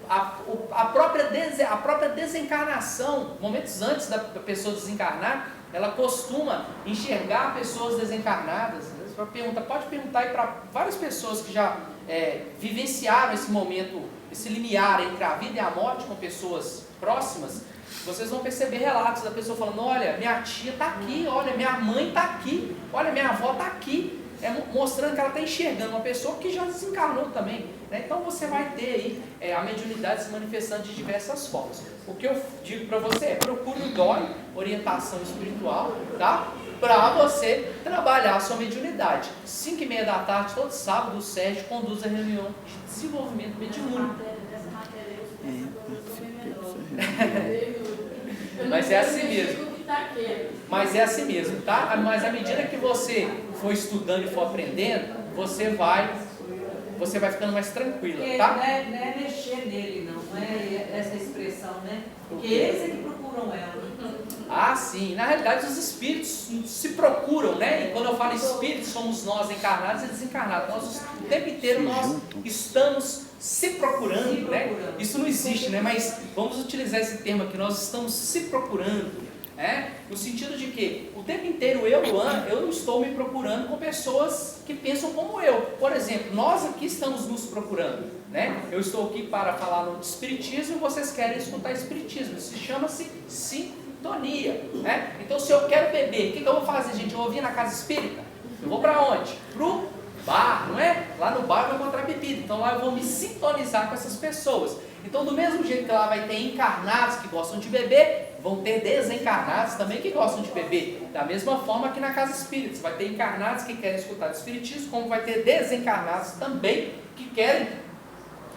A própria desencarnação, momentos antes da pessoa desencarnar, ela costuma enxergar pessoas desencarnadas. Pode perguntar aí para várias pessoas que já vivenciaram esse momento, esse limiar entre a vida e a morte com pessoas próximas. Vocês vão perceber relatos da pessoa falando: olha, minha tia está aqui, olha, minha mãe está aqui, olha, minha avó está aqui. mostrando que ela está enxergando uma pessoa que já desencarnou também. Né? Então você vai ter aí a mediunidade se manifestando de diversas formas. O que eu digo para você é: procure o DOI, orientação espiritual, tá? Para você trabalhar a sua mediunidade. 5h30 da tarde, todo sábado, o Sérgio conduz a reunião de desenvolvimento mediúnico. Essa matéria eu Mas é assim mesmo. Mas é assim mesmo, tá? Mas à medida que você for estudando e for aprendendo, você vai ficando mais tranquila, Porque tá? não é mexer nele, não é essa expressão, né? Porque eles é que procuram ela. Ah, sim. Na realidade, os espíritos se procuram, né? E quando eu falo espíritos, somos nós encarnados e desencarnados. Nós, o tempo inteiro, nós estamos se procurando, né? Isso não existe, né? Mas vamos utilizar esse termo aqui. Nós estamos se procurando, né? No sentido de que o tempo inteiro eu não estou me procurando com pessoas que pensam como eu. Por exemplo, nós aqui estamos nos procurando, né? Eu estou aqui para falar no espiritismo e vocês querem escutar espiritismo. Isso chama-se sintonia, né? Então, se eu quero beber, o que eu vou fazer, gente? Eu vou vir na casa espírita? Eu vou para onde? Pro bar, não é? Lá no bar eu vou encontrar bebida. Então lá eu vou me sintonizar com essas pessoas. Então, do mesmo jeito que lá vai ter encarnados que gostam de beber, vão ter desencarnados também que gostam de beber. Da mesma forma que na casa espírita, vai ter encarnados que querem escutar de espiritismo, como vai ter desencarnados também que querem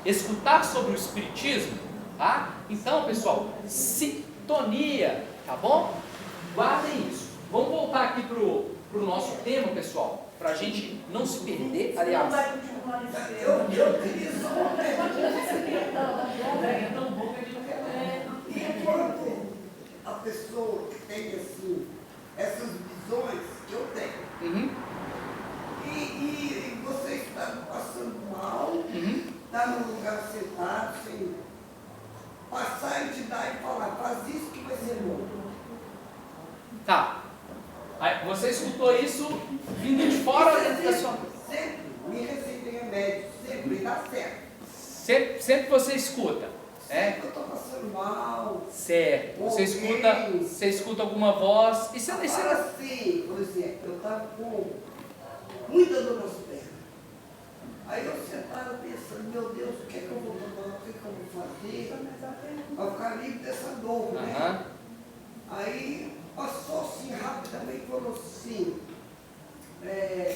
escutar sobre o espiritismo, tá? Então, pessoal, sintonia, tá bom? Guardem isso. Vamos voltar aqui pro nosso tema, pessoal, para a gente não se perder. Aliás, Eu queria só uma enquanto a pessoa que tem assim, essas visões que eu tenho, e você está passando mal, está num lugar sentado, sem passar a entidade e falar, faz isso que vai ser bom. tá. Aí, você escutou isso vindo de fora ou dentro da sua... Sempre me receitem remédio, sempre dá certo. Sempre você escuta, né? Sempre que eu estou passando mal. Certo. Você escuta alguma voz. Isso é Assim, por exemplo, eu estava com muita dor nas pernas. Aí eu sentava pensando, meu Deus, o que é que eu vou tomar, o que é que eu vou fazer para ficar livre dessa dor, né? Aí passou assim rapidamente e falou assim,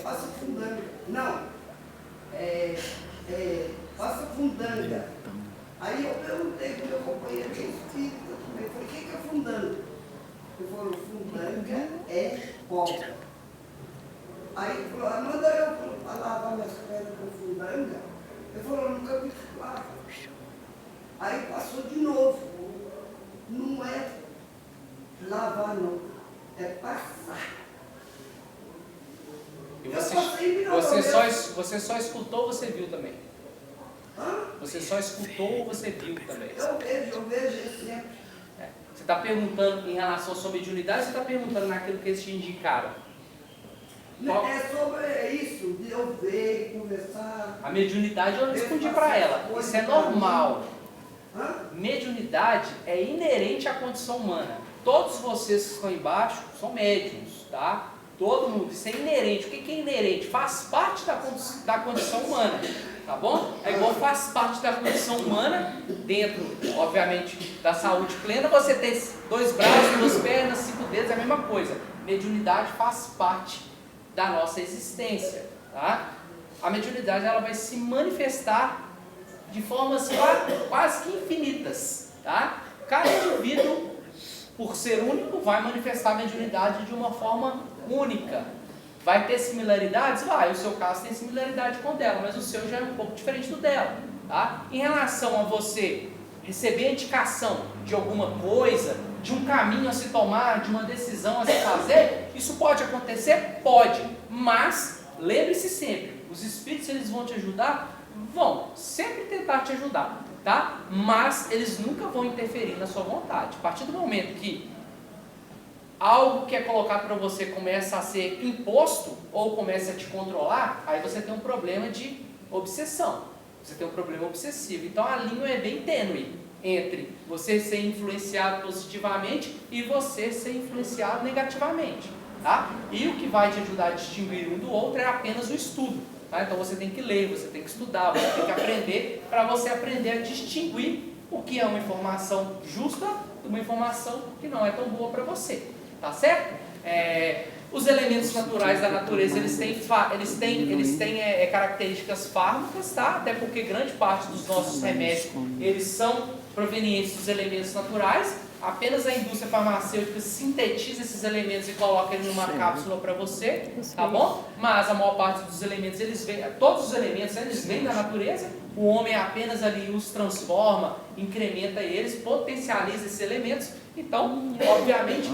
passa fundanga. Não, passa fundanga. Aí eu perguntei para o meu companheiro que é espírita também, eu falei, o que é fundanga? Ele falou, fundanga é pó. Aí ele falou, manda eu para lavar minhas pernas com fundanga. Ele falou, eu nunca vi lavar. Aí passou de novo. Não é lavar não, é passar. E você só escutou ou você viu também? Você só escutou ou você viu também? Eu vejo isso sempre. Você está perguntando em relação à sua mediunidade ou você está perguntando naquilo que eles te indicaram? É sobre isso, de eu ver, conversar. A mediunidade eu respondi para ela. Isso é normal. Mediunidade é inerente à condição humana. Todos vocês que estão embaixo são médiuns, tá? Todo mundo, isso é inerente. O que é inerente? Faz parte da condição humana, tá bom? É igual faz parte da condição humana, dentro, obviamente, da saúde plena, você ter 2 braços, 2 pernas, 5 dedos, é a mesma coisa. Mediunidade faz parte da nossa existência, tá? A mediunidade, ela vai se manifestar de formas quase que infinitas, tá? Cada indivíduo, por ser único, vai manifestar a mediunidade de uma forma única. Vai ter similaridades? Vai, o seu caso tem similaridade com o dela, mas o seu já é um pouco diferente do dela, tá? Em relação a você receber a indicação de alguma coisa, de um caminho a se tomar, de uma decisão a se fazer, isso pode acontecer? Pode, mas lembre-se sempre, os espíritos, eles vão te ajudar? Vão sempre tentar te ajudar, tá? Mas eles nunca vão interferir na sua vontade. A partir do momento que algo que é colocado para você começa a ser imposto ou começa a te controlar, aí você tem um problema de obsessão, você tem um problema obsessivo. Então a linha é bem tênue entre você ser influenciado positivamente e você ser influenciado negativamente, tá? E o que vai te ajudar a distinguir um do outro é apenas o estudo, tá? Então você tem que ler, você tem que estudar, você tem que aprender, para você aprender a distinguir o que é uma informação justa de uma informação que não é tão boa para você, tá certo? Os elementos naturais da natureza, eles têm características fármacas, tá? Até porque grande parte dos nossos remédios, eles são provenientes dos elementos naturais. Apenas a indústria farmacêutica sintetiza esses elementos e coloca ele numa cápsula para você, tá bom? Mas a maior parte dos elementos, todos os elementos, eles vêm da natureza. O homem apenas ali os transforma, incrementa eles, potencializa esses elementos. Então, obviamente,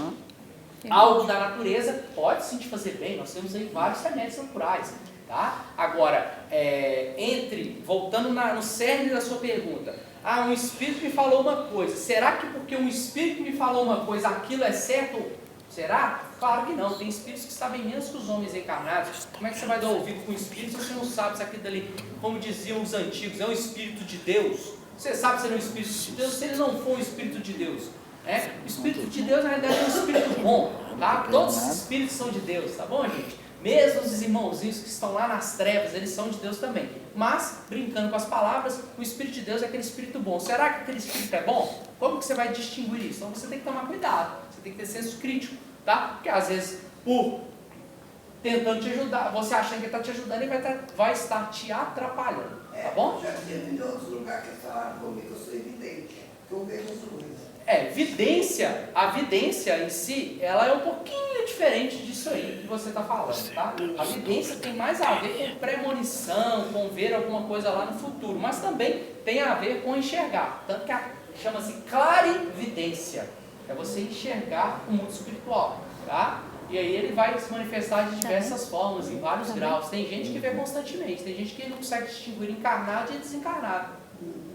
algo da natureza pode sim te fazer bem. Nós temos aí vários remédios naturais, tá? Agora, voltando no cerne da sua pergunta, um espírito me falou uma coisa, será que porque um espírito me falou uma coisa, aquilo é certo? Será? Claro que não, tem espíritos que sabem menos que os homens encarnados. Como é que você vai dar ouvido com um espírito se você não sabe se aquilo ali, como diziam os antigos, é um espírito de Deus? Você sabe se ele é um espírito de Deus, se ele não for um espírito de Deus? O espírito de Deus na realidade é um espírito bom, tá? Todos os espíritos são de Deus, tá bom, gente? Mesmo os irmãozinhos que estão lá nas trevas, eles são de Deus também. Mas, brincando com as palavras, o Espírito de Deus é aquele Espírito bom. Será que aquele Espírito é bom? Como que você vai distinguir isso? Então você tem que tomar cuidado, você tem que ter senso crítico, tá? Porque às vezes, por tentando te ajudar, você achando que ele está te ajudando, ele vai estar te atrapalhando, tá bom? Já teve em outros lugares que falaram comigo que eu sou evidente, que eu vejo as coisas. A vidência em si, ela é um pouquinho diferente disso aí que você está falando, tá? A vidência tem mais a ver com premonição, com ver alguma coisa lá no futuro, mas também tem a ver com enxergar, tanto que chama-se clarividência, é você enxergar o mundo espiritual, tá? E aí ele vai se manifestar de diversas formas, em vários graus. Tem gente que vê constantemente, tem gente que não consegue distinguir encarnado e desencarnado,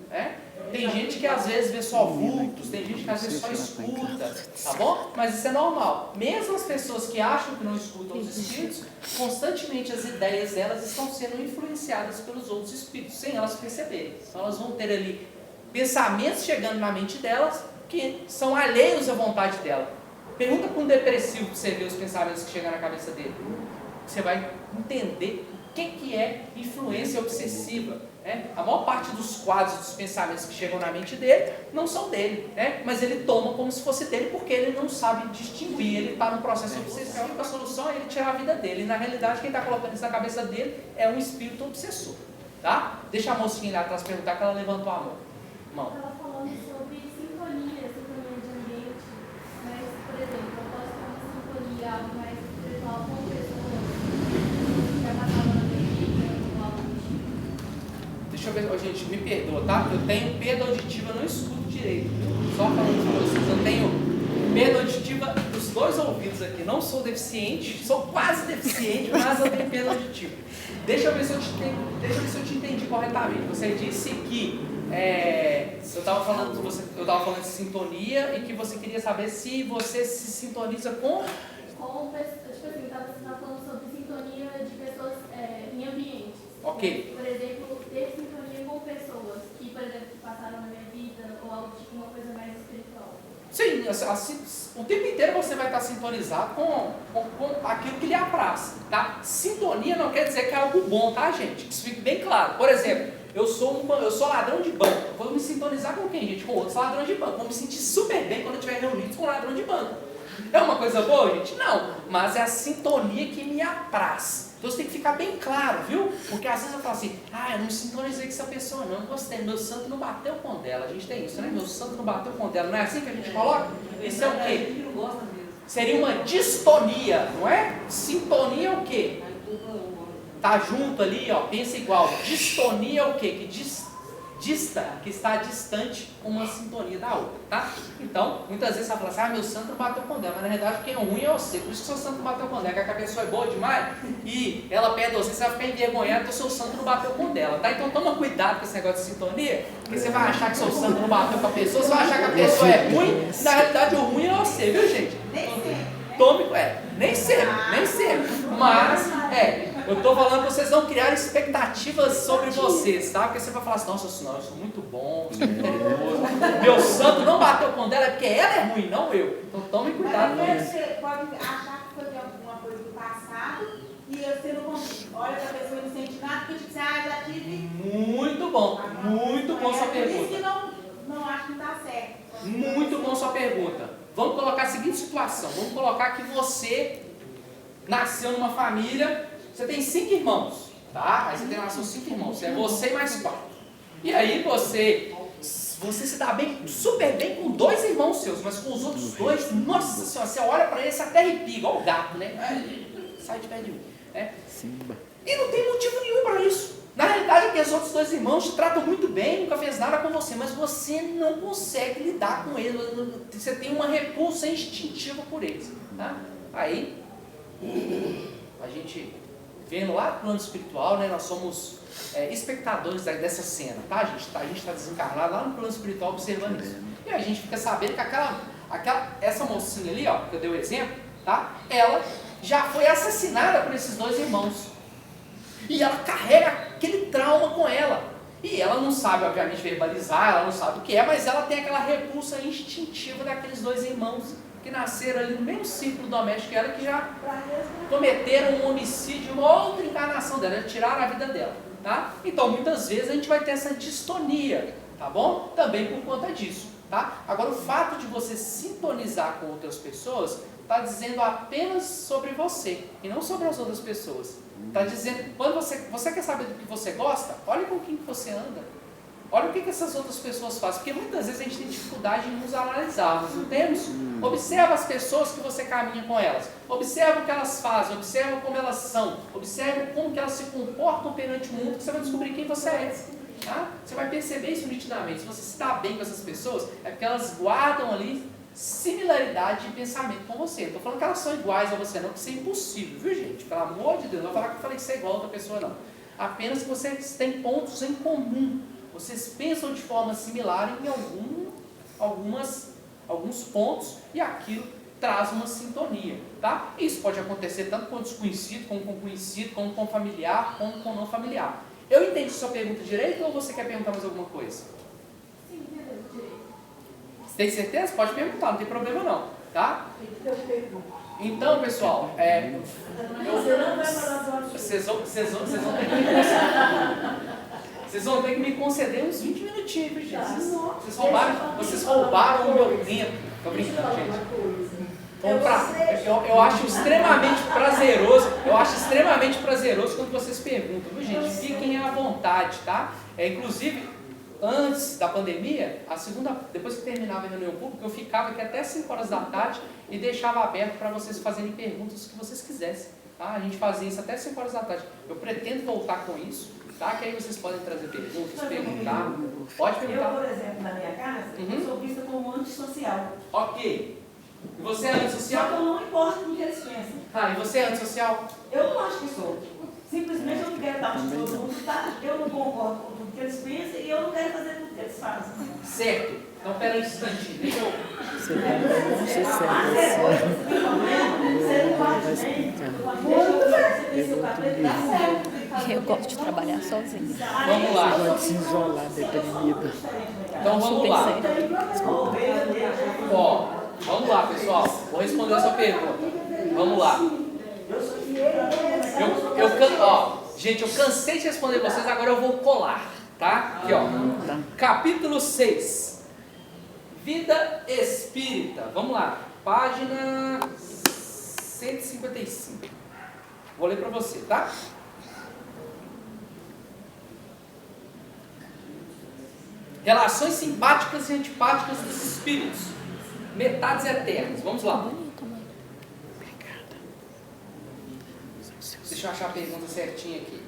né? Tem gente que às vezes vê só vultos, tem gente que às vezes só escuta, tá bom? Mas isso é normal. Mesmo as pessoas que acham que não escutam os espíritos, constantemente as ideias delas estão sendo influenciadas pelos outros espíritos, sem elas perceberem. Então elas vão ter ali pensamentos chegando na mente delas que são alheios à vontade dela. Pergunta para um depressivo para você ver os pensamentos que chegam na cabeça dele. Você vai entender o que é influência obsessiva. A maior parte dos quadros, dos pensamentos que chegam na mente dele, não são dele, mas ele toma como se fosse dele porque ele não sabe distinguir, ele está num processo obsessivo. A única solução é ele tirar a vida dele, e na realidade quem está colocando isso na cabeça dele é um espírito obsessor, tá? Deixa a mocinha lá atrás perguntar, que ela levantou a mão. Estava falando sobre sintonia de ambiente, mas, por exemplo, eu posso ter uma sintonia, algo mais espiritual com pessoas que já passaram na minha vida, ou algo do tipo. Deixa eu ver, gente, me perdoa, tá? Eu tenho perda auditiva, eu não escuto direito, viu? Só falando para vocês, eu tenho perda auditiva dos dois ouvidos aqui. Não sou deficiente, sou quase deficiente, mas eu tenho perda auditiva. Deixa eu ver se eu te entendi corretamente. Você disse que eu estava falando de sintonia e que você queria saber se você se sintoniza com... Tipo assim, você estava falando sobre sintonia de pessoas em ambientes. Ok. Por exemplo, ter sintonia com pessoas que, por exemplo, que passaram na minha vida ou algo tipo, uma coisa mais espiritual. Sim, o tempo inteiro você vai estar sintonizado com aquilo que lhe apraz, tá? Sintonia não quer dizer que é algo bom, tá, gente? Isso fique bem claro. Por exemplo, eu sou ladrão de banco. Eu vou me sintonizar com quem, gente? Com outros ladrões de banco. Vou me sentir super bem quando eu estiver reunido com um ladrão de banco. É uma coisa boa, gente? Não. Mas é a sintonia que me apraz. Então você tem que ficar bem claro, viu? Porque às vezes eu falo assim, eu não me sintonizei com essa pessoa não gostei, meu santo não bateu com dela. A gente tem isso, né? Meu santo não bateu com dela. Não é assim que a gente coloca? Isso é o quê? Seria uma distonia, não é? Sintonia é o quê? Tá junto ali, ó, pensa igual. Distonia é o quê? Que está distante uma sintonia da outra, tá? Então, muitas vezes você fala assim, meu santo não bateu com dela, mas na verdade quem é ruim é você, por isso que seu santo não bateu com dela, que a pessoa é boa demais e ela pede você vai ficar envergonhado porque o seu santo não bateu com dela, tá? Então toma cuidado com esse negócio de sintonia, porque você vai achar que seu santo não bateu com a pessoa, você vai achar que a pessoa é ruim, e na realidade o ruim é você, viu, gente? Tome, nem sempre, mas, eu estou falando para vocês não criarem expectativas sobre vocês, tá? Porque você vai falar assim, nossa, não, eu sou muito bom, sou muito perigoso, meu santo não bateu com dela, é porque ela é ruim, não eu. Então tome cuidado com isso. Você pode achar que foi de alguma do passado e você não consegue. Olha pra pessoa e não sente nada, porque tipo assim, já tive. Muito bom sua Por isso que pergunta. não acho que tá certo. Muito bom sua pergunta. Vamos colocar a seguinte situação. Vamos colocar que você nasceu numa família, você tem 5 irmãos, tá? Aí você nasceu 5 irmãos, é você e mais 4. E aí você se dá bem, super bem com 2 irmãos seus, mas com os outros 2, nossa senhora, você olha pra eles até arrepia, igual o gato, né? Sai de pé de um. Né? E não tem motivo nenhum para isso. Na realidade, aqueles outros 2 irmãos te tratam muito bem, nunca fez nada com você, mas você não consegue lidar com eles, você tem uma repulsa instintiva por eles. Tá? Aí, a gente, vendo lá no plano espiritual, né, nós somos espectadores dessa cena, tá? A gente está desencarnado lá no plano espiritual observando isso. E a gente fica sabendo que essa mocinha ali, ó, que eu dei o exemplo, tá? Ela já foi assassinada por esses 2 irmãos. E ela carrega aquele trauma com ela. E ela não sabe, obviamente, verbalizar, ela não sabe o que é, mas ela tem aquela repulsa instintiva daqueles 2 irmãos que nasceram ali no mesmo ciclo doméstico que ela, que já cometeram um homicídio, uma outra encarnação dela, já tiraram a vida dela. Tá? Então, muitas vezes a gente vai ter essa distonia, tá bom? Também por conta disso. Tá? Agora, o fato de você sintonizar com outras pessoas está dizendo apenas sobre você e não sobre as outras pessoas. Está dizendo, quando você quer saber do que você gosta, olha com quem que você anda. Olha o que essas outras pessoas fazem, porque muitas vezes a gente tem dificuldade em nos analisarmos, não temos? Observa as pessoas que você caminha com elas, observa o que elas fazem, observa como elas são, observa como que elas se comportam perante o mundo, que você vai descobrir quem você é. Tá? Você vai perceber isso nitidamente. Se você está bem com essas pessoas, é porque elas guardam ali similaridade de pensamento com você. Não estou falando que elas são iguais a você, não, que isso é impossível, viu, gente? Pelo amor de Deus, não vou falar que eu falei que você é igual a outra pessoa, não. Apenas que vocês têm pontos em comum. Vocês pensam de forma similar em alguns pontos e aquilo traz uma sintonia, tá? Isso pode acontecer tanto com desconhecido, como com conhecido, como com familiar, como com não familiar. Eu entendi sua pergunta direito ou você quer perguntar mais alguma coisa? Sim, entendeu? Direito. Tem certeza? Pode perguntar, não tem problema não, tá? Então, pessoal, vocês vão ter que me conceder uns 20 minutinhos, viu, gente? Vocês roubaram o meu tempo. Tô brincando, gente. Eu acho extremamente prazeroso quando vocês perguntam, viu, gente? Fiquem à vontade, tá? Inclusive, antes da pandemia, depois que terminava a reunião pública, eu ficava aqui até 5 horas da tarde e deixava aberto para vocês fazerem perguntas que vocês quisessem, tá? A gente fazia isso até 5 horas da tarde. Eu pretendo voltar com isso, tá? Que aí vocês podem trazer perguntas, perguntar. Pode perguntar. Eu, por exemplo, na minha casa, eu sou vista como antissocial. Ok. E você é Só que antissocial? eu não importo com o que eles pensam. E você é antissocial? Eu não acho que sou. Simplesmente eu não quero estar com todo mundo, tá? Eu não concordo com tudo que eles pensam e eu não quero fazer tudo que eles fazem. Certo. Então, pera um instantinho. Deixa eu... Você não faz bem. Eu gosto de trabalhar sozinha. Vamos lá. Pode se isolar, deprimida. Então, vamos lá. Ó, vamos lá, pessoal. Vou responder a sua pergunta. Vamos lá. Gente, eu cansei de responder vocês, agora eu vou colar, tá? Aqui, ó. Capítulo 6. Vida espírita. Vamos lá. Página 155. Vou ler para você, tá? Relações simpáticas e antipáticas dos espíritos. Metades eternas. Vamos lá. Deixa eu achar a pergunta certinha aqui.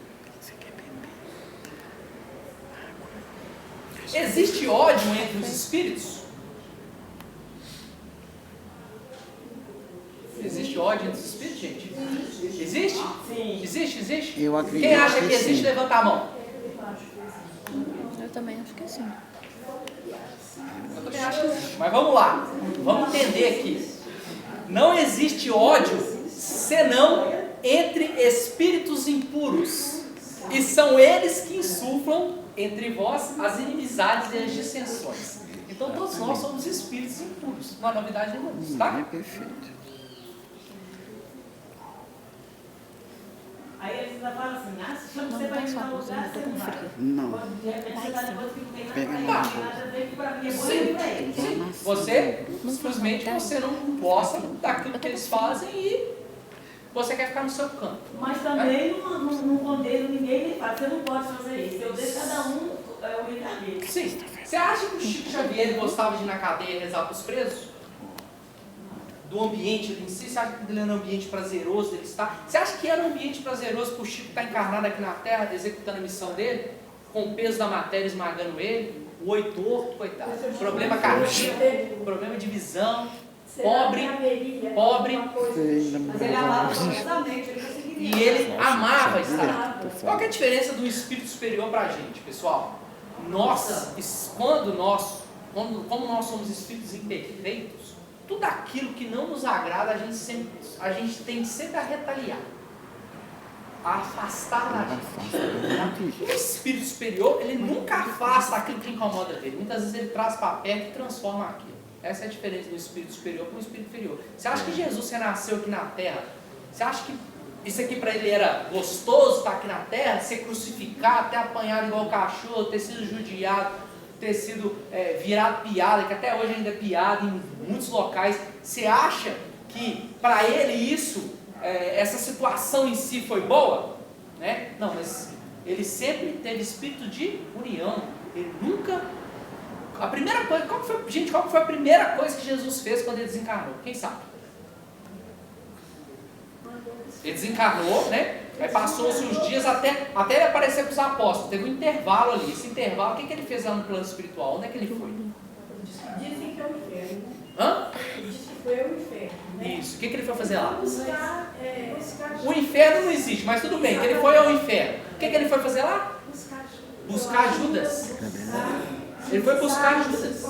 Existe ódio entre os espíritos? Existe ódio entre os espíritos, gente? Existe? Sim. Existe? Eu acredito Quem acha que que existe, sim. levanta a mão. Eu também acho que sim. Eu também acho que existe. Mas vamos lá. Vamos entender aqui. Não existe ódio senão entre espíritos impuros. E são eles que insuflam entre vós as inimizades e as dissensões. Então todos nós somos espíritos impuros. Não há novidade nenhuma, tá? É perfeito. ela fala assim, você vai estar no lugar, você não vai. Não. De repente você vai depois que não tem Pega nada a ver, que pra mim é bom Sim. pra ele. Sim. Você, simplesmente, você não gosta daquilo que eles fazem e você quer ficar no seu canto. Mas também não condeno ninguém, nem fala, você não pode fazer isso. Eu deixo cada um o brincadeira. Sim. Você acha que o Chico Xavier gostava de ir na cadeia rezar para os presos? Do ambiente em si? Você acha que ele era um ambiente prazeroso dele estar? Você acha que era um ambiente prazeroso para o Chico estar encarnado aqui na Terra, executando a missão dele? Com o peso da matéria esmagando ele? O olho torto, coitado. Problema cardíaco, problema de visão. Pobre. Mas ele amava profundamente, ele conseguiria. E ele amava estar. Qual que é a diferença do espírito superior para a gente, pessoal? Como nós somos espíritos imperfeitos, tudo aquilo que não nos agrada, a gente tem sempre a retaliar, a afastar da gente. O espírito superior, ele nunca afasta aquilo que incomoda ele. Muitas vezes ele traz para perto e transforma aquilo. Essa é a diferença do espírito superior com o espírito inferior. Você acha que Jesus renasceu aqui na Terra? Você acha que isso aqui para ele era gostoso, estar aqui na Terra? Ser crucificado, ter apanhado igual cachorro, ter sido judiado, ter sido virado piada, que até hoje ainda é piada em muitos locais. Você acha que para ele isso, essa situação em si foi boa? Né? Não, mas ele sempre teve espírito de união. Ele nunca... A primeira coisa, qual que foi a primeira coisa que Jesus fez quando ele desencarnou? Quem sabe? Ele desencarnou, né? Aí passou-se os dias até ele aparecer para os apóstolos. Teve um intervalo ali. Esse intervalo, o que ele fez lá no plano espiritual? Onde é que ele foi? Dizem que é o inferno. Hã? Diz que foi o inferno, né? Isso. O que ele foi fazer lá? Buscar O inferno não existe, mas tudo bem, que ele foi ao inferno. O que ele foi fazer lá? Buscar Judas. Ele foi buscar Judas.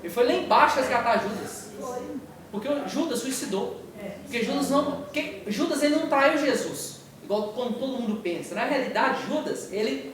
Ele foi lá embaixo resgatar Judas. Porque Judas suicidou. Porque Judas ele não traiu Jesus, igual como todo mundo pensa. Na realidade, Judas, ele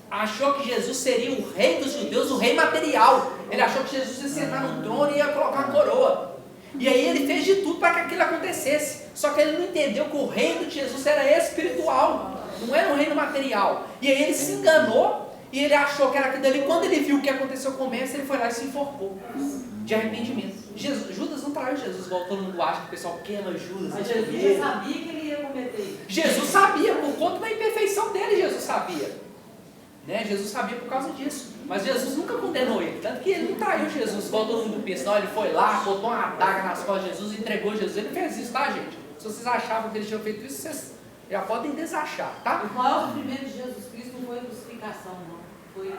achou que Jesus seria o rei dos judeus, o rei material. Ele achou que Jesus ia sentar no trono e ia colocar uma coroa. E aí ele fez de tudo para que aquilo acontecesse. Só que ele não entendeu que o reino de Jesus era espiritual, não era um reino material. E aí ele se enganou e ele achou que era aquilo ali. Quando ele viu o que aconteceu com o mestre, ele foi lá e se enforcou de arrependimento. Judas não traiu Jesus, igual todo mundo acha que o pessoal queima Judas. Mas Jesus já sabia que ele ia cometer. Jesus sabia, por conta da imperfeição dele, Jesus sabia. Né? Jesus sabia por causa disso. Mas Jesus nunca condenou ele. Tanto que ele não traiu Jesus, igual todo mundo pensa. Não, ele foi lá, botou uma adaga nas costas de Jesus e entregou Jesus. Ele fez isso, tá, gente? Se vocês achavam que ele tinha feito isso, vocês já podem desachar, tá? O maior sofrimento de Jesus Cristo não foi a crucificação, não. Foi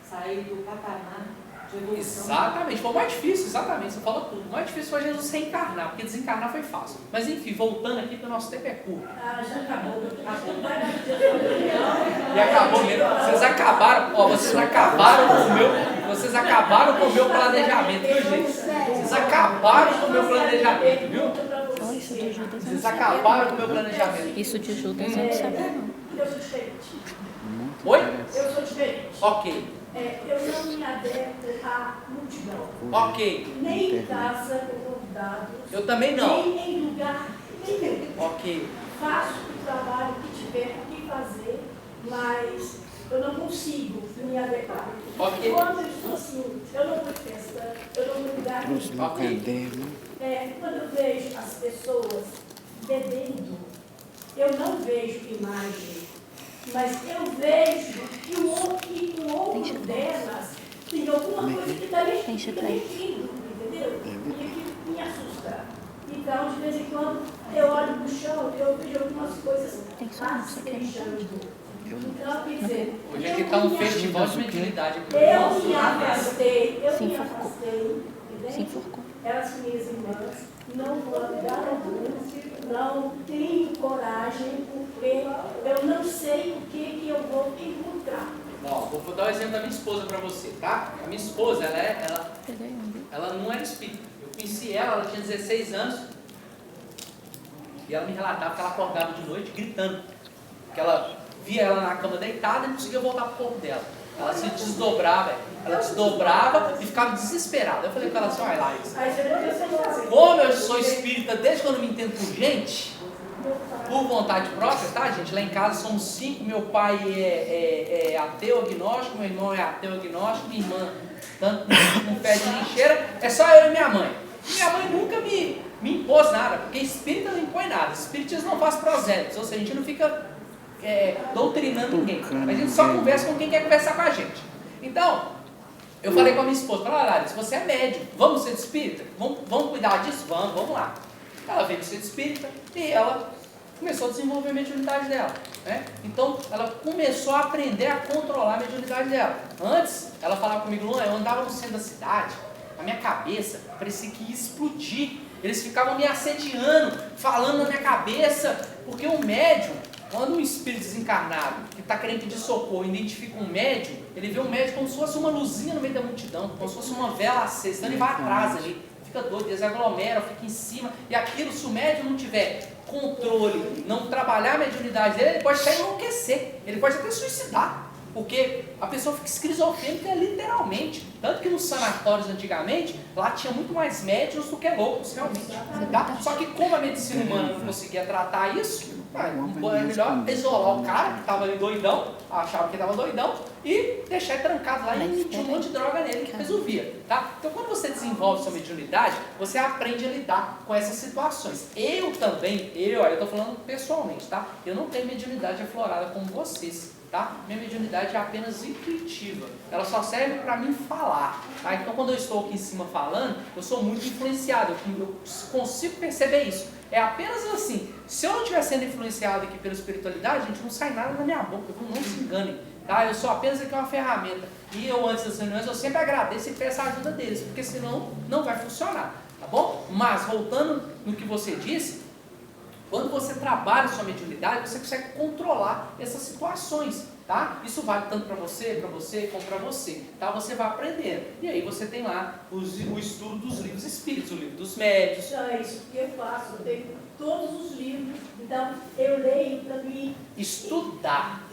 sair do patamar de evolução. Exatamente, foi o mais difícil, exatamente, você falou tudo. O mais difícil foi Jesus reencarnar, porque desencarnar foi fácil. Mas enfim, voltando aqui, porque o nosso tempo é curto. já acabou. E acabou mesmo. Vocês acabaram com o meu planejamento, viu, gente? Vocês acabaram com o meu planejamento, viu? Oh, isso de Judas eu não Vocês sabia. acabaram com o meu planejamento. Isso de Judas eu não sabia, não. Eu sou diferente. Oi? Eu sou diferente. Ok. Eu não me adepto à multidão. Ok. Nem em casa com convidados. Eu também não. Nem em lugar nenhum. Ok. Faço o trabalho que tiver que fazer, mas eu não consigo me adequar. Ok. Quando eu estou assim, eu não vou em festa, eu não vou em lugar nenhum. No caderno. Quando eu vejo as pessoas bebendo, eu não vejo imagem, mas eu vejo que o outro delas tem alguma coisa que está mexendo, entendeu? E que me assusta. Então, de vez em quando, eu olho no chão e eu vejo algumas coisas rastejando. Então, quer dizer, Hoje aqui está um festival de mediunidade. eu me afastei, Se enforcou. Elas, minhas irmãs, não vou a lugar algum, não tenho coragem, porque eu não sei o que eu vou encontrar. Ó, vou dar o exemplo da minha esposa para você, tá? A minha esposa, ela não era espírita. Eu conheci ela tinha 16 anos. E ela me relatava que ela acordava de noite gritando. Que ela via ela na cama deitada e não conseguia voltar para o corpo dela. Ela se desdobrava, e ficava desesperada. Eu falei para ela assim, olha lá, como eu sou espírita desde quando eu me entendo por gente, Por vontade própria, tá, gente? Lá em casa somos 5, meu pai é ateu agnóstico, meu irmão é ateu agnóstico, minha irmã tanto não pede nem cheira, é só eu e minha mãe. Minha mãe nunca me impôs nada, porque espírita não impõe nada, espiritismo não faz prosélitos, ou seja, a gente não fica doutrinando ninguém, a gente só conversa com quem quer conversar com a gente. Então, eu falei com a minha esposa, falei, Larissa, você é médium, vamos ser espírita? Vamos cuidar disso? Vamos lá. Ela veio ser espírita e ela começou a desenvolver a mediunidade dela, né? Então, ela começou a aprender a controlar a mediunidade dela. Antes, ela falava comigo, Luan, eu andava no centro da cidade, a minha cabeça parecia que ia explodir. Eles ficavam me assediando, falando na minha cabeça, porque o médium, quando um espírito desencarnado, que está querendo pedir socorro, identifica um médium, ele vê um médium como se fosse uma luzinha no meio da multidão, como se fosse uma vela acesa, então ele vai atrás ali, fica doido, eles aglomeram, fica em cima, e aquilo, se o médium não tiver controle, não trabalhar a mediunidade dele, ele pode até enlouquecer, ele pode até suicidar, porque a pessoa fica esquizofrênica literalmente. Tanto que nos sanatórios antigamente, lá tinha muito mais médiuns do que loucos, realmente. Tá? Só que como a medicina humana não conseguia tratar isso, é melhor isolar o cara que estava ali doidão, achava que estava doidão, e deixar ele trancado lá e tinha um monte de droga nele que resolvia. Tá? Então quando você desenvolve sua mediunidade, você aprende a lidar com essas situações. Eu também, eu estou falando pessoalmente, tá? Eu não tenho mediunidade aflorada como vocês. Tá? Minha mediunidade é apenas intuitiva, ela só serve para mim falar, tá? Então quando eu estou aqui em cima falando, eu sou muito influenciado, eu consigo perceber isso, é apenas assim. Se eu não estiver sendo influenciado aqui pela espiritualidade, gente, não sai nada da minha boca, não se enganem, tá? Eu sou apenas aqui uma ferramenta, e eu antes das reuniões eu sempre agradeço e peço a ajuda deles, porque senão não vai funcionar, tá bom? Mas voltando no que você disse, quando você trabalha sua mediunidade, você consegue controlar essas situações, tá? Isso vale tanto para você como para você, tá? Você vai aprendendo. E aí você tem lá o estudo dos livros espíritos, o livro dos médios. Então é isso que eu faço, eu tenho todos os livros, então eu leio para mim estudar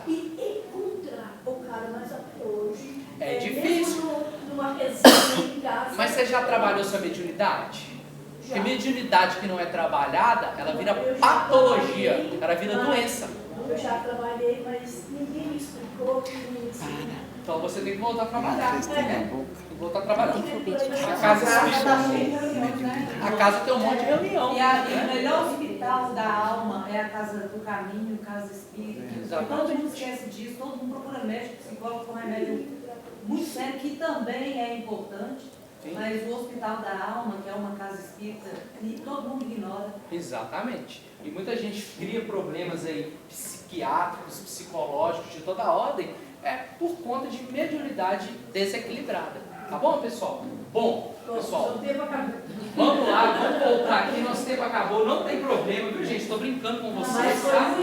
e encontrar o cara, mas até hoje é difícil. Mesmo numa resenha em casa. Mas você já trabalhou sua mediunidade? Porque mediunidade que não é trabalhada, ela vira patologia, ela vira doença. Eu já trabalhei, mas ninguém me explicou que me ensinou. Então você tem que voltar a trabalhar. Tem que voltar a trabalhar. A casa tem um monte de reunião. E o melhor hospital da alma é a casa do caminho, casa espírita. Exatamente. Todo mundo esquece disso, todo mundo procura médico, psicólogo com remédio muito sério, que também é importante. Sim. Mas o hospital da alma, que é uma casa espírita, todo mundo ignora. Exatamente. E muita gente cria problemas aí psiquiátricos, psicológicos, de toda ordem, por conta de mediunidade desequilibrada. Tá bom, pessoal? Bom, pessoal, vamos lá, vamos voltar aqui, nosso tempo acabou, não tem problema, viu, gente? Estou brincando com vocês, tá?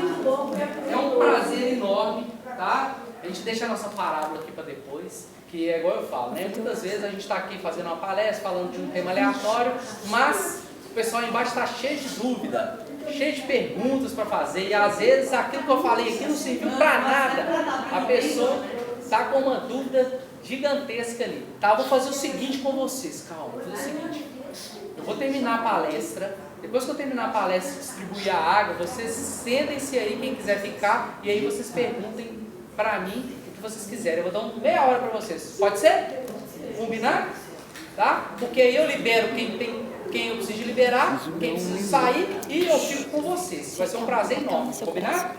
É um prazer enorme, tá? A gente deixa a nossa parábola aqui para depois, que é igual eu falo, né? Muitas vezes a gente está aqui fazendo uma palestra, falando de um tema aleatório, mas o pessoal embaixo está cheio de dúvida, cheio de perguntas para fazer, e às vezes aquilo que eu falei aqui não serviu para nada. A pessoa está com uma dúvida gigantesca ali. Tá, eu vou fazer o seguinte com vocês, calma, vou fazer o seguinte. Eu vou terminar a palestra, depois que eu terminar a palestra e distribuir a água, vocês sentem-se aí, quem quiser ficar, e aí vocês perguntem para mim o que vocês quiserem. Eu vou dar meia hora para vocês. Pode ser? Combinar? Tá? Porque aí eu libero quem eu preciso liberar, quem precisa sair, e eu fico com vocês. Vai ser um prazer enorme. Combinar?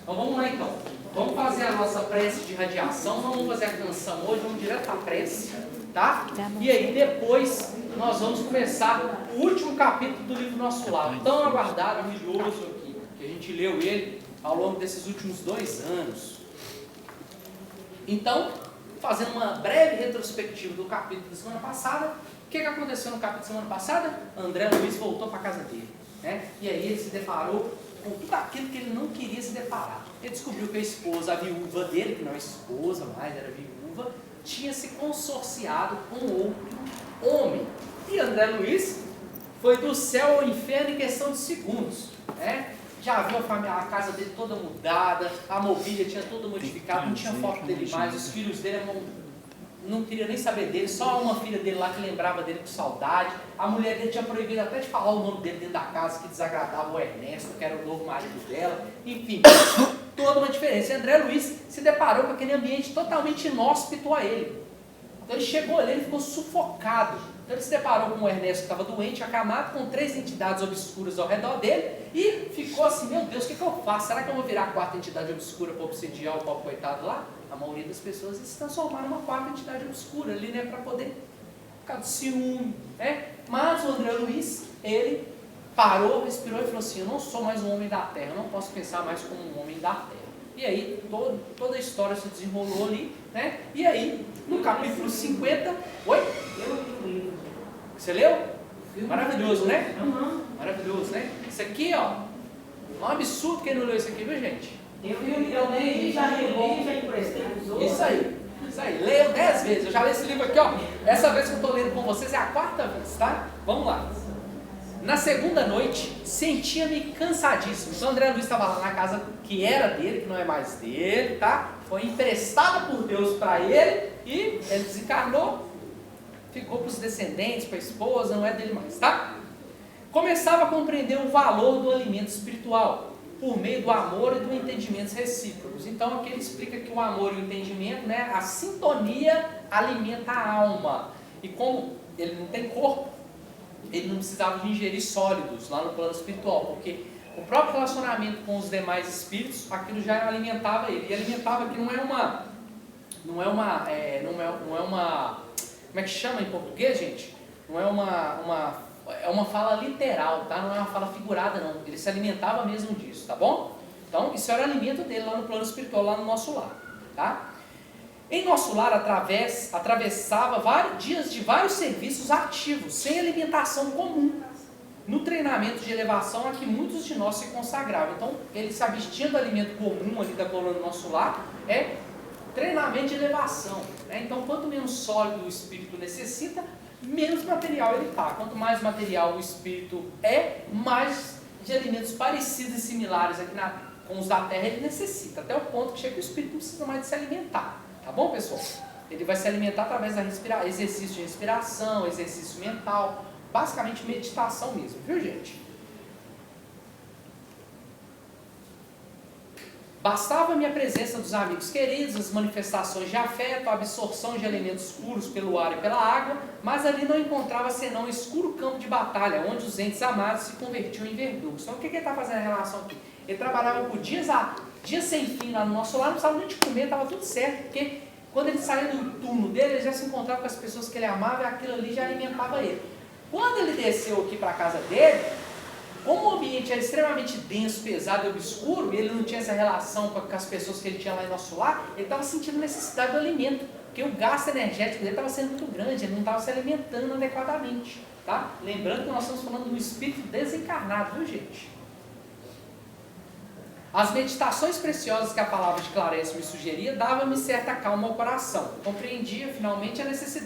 Então vamos lá então. Vamos fazer a nossa prece de radiação, não vamos fazer a canção hoje, vamos direto para a prece, tá? E aí depois nós vamos começar o último capítulo do livro Nosso Lar, tão aguardado, maravilhoso aqui, que a gente leu ele ao longo desses últimos 2 anos. Então, fazendo uma breve retrospectiva do capítulo da semana passada, o que aconteceu no capítulo da semana passada? André Luiz voltou para a casa dele, né? E aí ele se deparou com tudo aquilo que ele não queria se deparar. Ele descobriu que a esposa, a viúva dele, que não é esposa mais, era viúva, tinha se consorciado com outro homem. E André Luiz foi do céu ao inferno em questão de segundos, né? Já viu a casa dele toda mudada, a mobília tinha toda modificada, não tinha foto dele mais, os filhos dele eram não queria nem saber dele, só uma filha dele lá que lembrava dele com saudade. A mulher dele tinha proibido até de falar o nome dele dentro da casa, que desagradava o Ernesto, que era o novo marido dela. Enfim, toda uma diferença. E André Luiz se deparou com aquele ambiente totalmente inóspito a ele. Então ele chegou ali, ele ficou sufocado. Então ele se deparou com o Ernesto que estava doente, acamado, com 3 entidades obscuras ao redor dele, e ficou assim, meu Deus, o que eu faço? Será que eu vou virar a 4ª entidade obscura para obsediar o pobre coitado lá? A maioria das pessoas se transformaram numa 4ª entidade obscura ali, né, para poder ficar do ciúme, né? Mas o André Luiz, ele parou, respirou e falou assim, eu não sou mais um homem da terra, eu não posso pensar mais como um homem da terra. E aí, toda a história se desenrolou ali, né? E aí, no capítulo 50... Oi? Eu li o livro. Você leu? Maravilhoso, né? Uhum. Maravilhoso, né? Isso aqui, ó, é um absurdo quem não leu isso aqui, viu, gente? Eu li, já reli, já emprestei os outros. Isso aí. Leio 10 vezes. Eu já li esse livro aqui, ó. Essa vez que eu estou lendo com vocês é a 4ª vez, tá? Vamos lá. Na segunda noite, sentia-me cansadíssimo. Então, André Luiz estava lá na casa que era dele, que não é mais dele, tá? Foi emprestada por Deus para ele e ele desencarnou, ficou para os descendentes, para a esposa, não é dele mais, tá? Começava a compreender o valor do alimento espiritual por meio do amor e do entendimento recíprocos. Então, aqui ele explica que o amor e o entendimento, né, a sintonia alimenta a alma. E como ele não tem corpo, ele não precisava de ingerir sólidos lá no plano espiritual, porque o próprio relacionamento com os demais espíritos, aquilo já alimentava ele. E alimentava que não é uma, como é que chama em português, gente? Não é é uma fala literal, tá? Não é uma fala figurada, não. Ele se alimentava mesmo disso, tá bom? Então, isso era o alimento dele lá no plano espiritual, lá no nosso lar, tá? Em nosso lar atravessava dias de vários serviços ativos, sem alimentação comum, no treinamento de elevação a que muitos de nós se consagravam. Então, ele se abstinha do alimento comum ali da coluna do nosso lar, é treinamento de elevação, né? Então, quanto menos sólido o espírito necessita, menos material ele está. Quanto mais material o espírito mais de alimentos parecidos e similares aqui com os da terra ele necessita, até o ponto que chega que o espírito não precisa mais de se alimentar. Tá bom, pessoal? Ele vai se alimentar através da exercício de respiração, exercício mental, basicamente meditação mesmo, viu, gente? Bastava-me a presença dos amigos queridos, as manifestações de afeto, a absorção de alimentos puros pelo ar e pela água, mas ali não encontrava senão um escuro campo de batalha, onde os entes amados se convertiam em verdugos. Então, o que ele está fazendo em relação aqui? Ele trabalhava por dias sem fim lá no nosso lar, não precisava nem de comer, estava tudo certo, porque quando ele saía do turno dele, ele já se encontrava com as pessoas que ele amava e aquilo ali já alimentava ele. Quando ele desceu aqui para a casa dele, como o ambiente era extremamente denso, pesado e obscuro, e ele não tinha essa relação com as pessoas que ele tinha lá em nosso lar, ele estava sentindo necessidade do alimento, porque o gasto energético dele estava sendo muito grande, ele não estava se alimentando adequadamente. Tá? Lembrando que nós estamos falando de um espírito desencarnado, viu, gente? As meditações preciosas que a palavra de Clarencio me sugeria davam-me certa calma ao coração. Compreendia finalmente